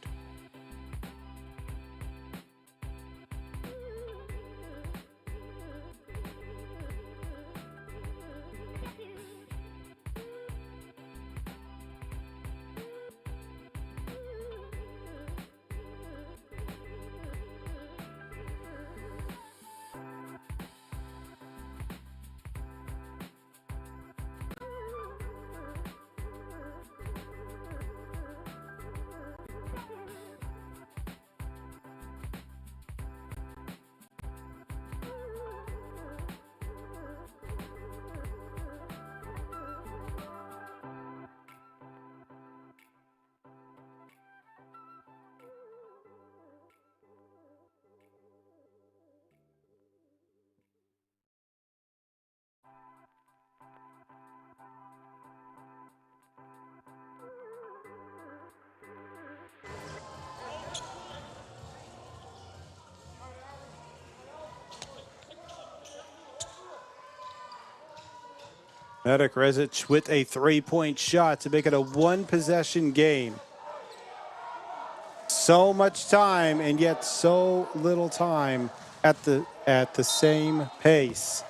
Medic Rezic with a 3-point shot to make it a one-possession game. So much time and yet so little time at the same pace.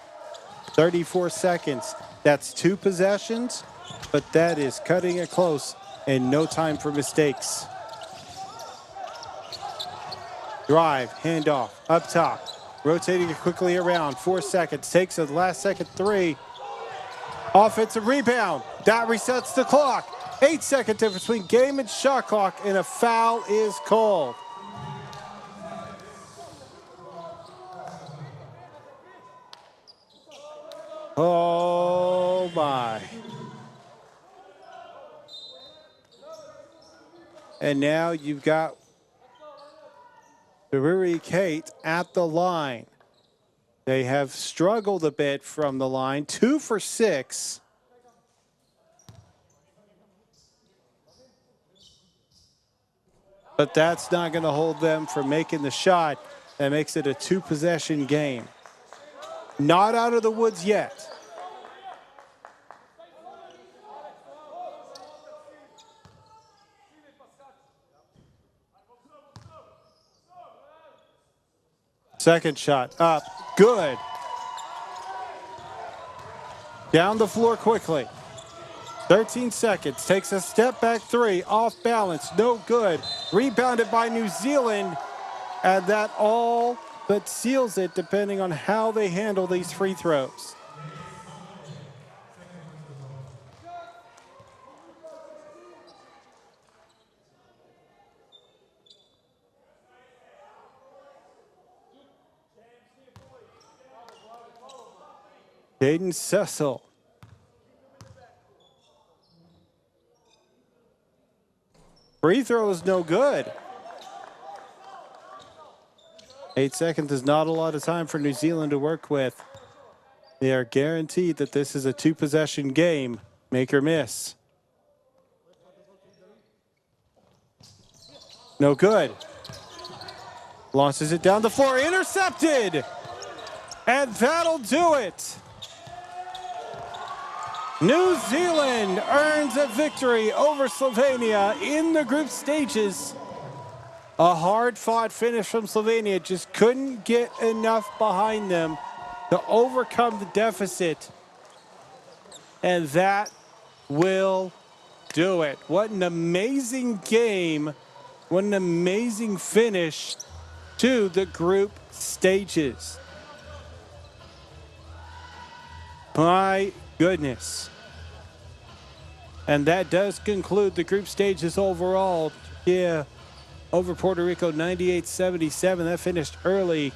34 seconds. That's 2 possessions, but that is cutting it close and no time for mistakes. Drive, handoff, up top, rotating it quickly around. 4 seconds. Takes a last-second 3. Offensive rebound. That resets the clock. 8-second difference between game and shot clock, and a foul is called. Oh, my. And now you've got Baruri Kate at the line. They have struggled a bit from the line, 2 for 6. But that's not going to hold them from making the shot. That makes it a 2-possession game. Not out of the woods yet. Second shot up. Good. Down the floor quickly. 13 seconds. Takes a step back 3. Off balance. No good. Rebounded by New Zealand. And that all but seals it depending on how they handle these free throws. Caden Cecil. Free throw is no good. 8 seconds is not a lot of time for New Zealand to work with. They are guaranteed that this is a 2-possession game. Make or miss. No good. Launches it down the floor. Intercepted. And that'll do it. New Zealand earns a victory over Slovenia in the group stages. A hard-fought finish from Slovenia. Just couldn't get enough behind them to overcome the deficit. And that will do it. What an amazing game. What an amazing finish to the group stages. My goodness. And that does conclude the group stages overall. Yeah, over Puerto Rico, 98-77. That finished early.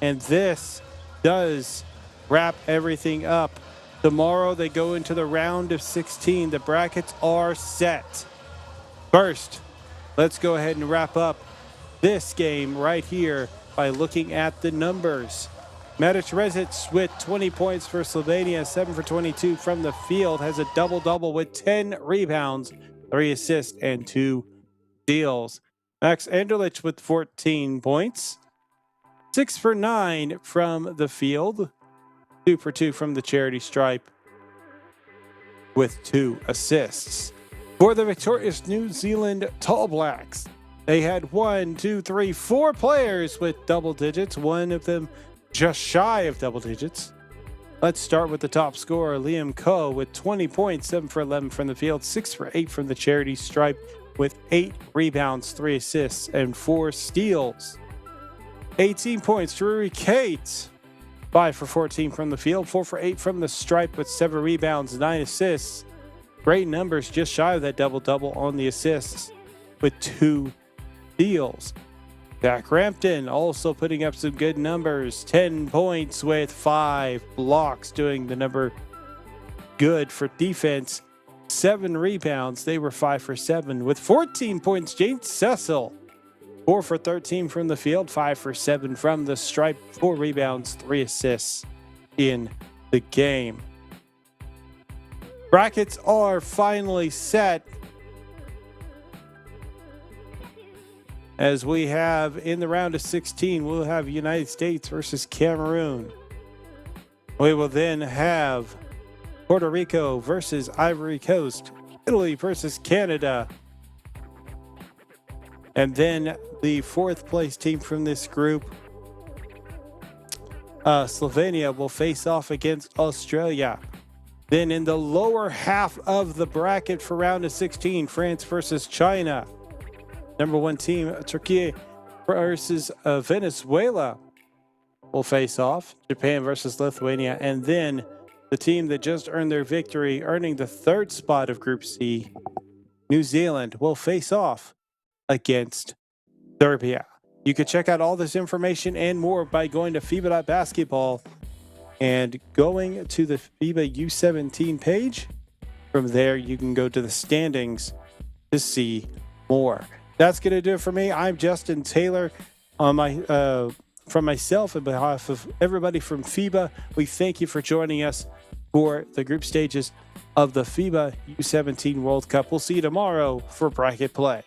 And this does wrap everything up Tomorrow they go into the round of 16. The brackets are set. First, let's go ahead and wrap up this game right here by looking at the numbers. Medic Rezic with 20 points for Slovenia, 7 for 22 from the field, has a double-double with 10 rebounds, 3 assists, and 2 steals. Max Anderlich with 14 points, 6 for 9 from the field, 2 for 2 from the charity stripe, with 2 assists. For the victorious New Zealand Tall Blacks, they had 4 players with double digits, one of them just shy of double digits. Let's start with the top scorer, Liam Coe, with 20 points, 7 for 11 from the field, 6 for 8 from the charity stripe, with 8 rebounds, 3 assists, and 4 steals. 18 points, Drury Kate, 5 for 14 from the field, 4 for 8 from the stripe, with 7 rebounds, 9 assists. Great numbers, just shy of that double-double on the assists, with 2 steals. Zach Rampton also putting up some good numbers. 10 points with 5 blocks, doing the number good for defense. 7 rebounds. They were 5 for 7 with 14 points. James Cecil, 4 for 13 from the field, 5 for 7 from the stripe, 4 rebounds, 3 assists in the game. Brackets are finally set, as we have in the round of 16, we'll have United States versus Cameroon. We will then have Puerto Rico versus Ivory Coast, Italy versus Canada, and then the 4th place team from this group, Slovenia, will face off against Australia. Then in the lower half of the bracket for round of 16, France versus China. Number 1 team, Turkey versus Venezuela will face off. Japan versus Lithuania. And then the team that just earned their victory, earning the 3rd spot of Group C, New Zealand, will face off against Serbia. You can check out all this information and more by going to FIBA.basketball and going to the FIBA U17 page. From there, you can go to the standings to see more. That's going to do it for me. I'm Justin Taylor. From myself and behalf of everybody from FIBA, we thank you for joining us for the group stages of the FIBA U17 World Cup. We'll see you tomorrow for bracket play.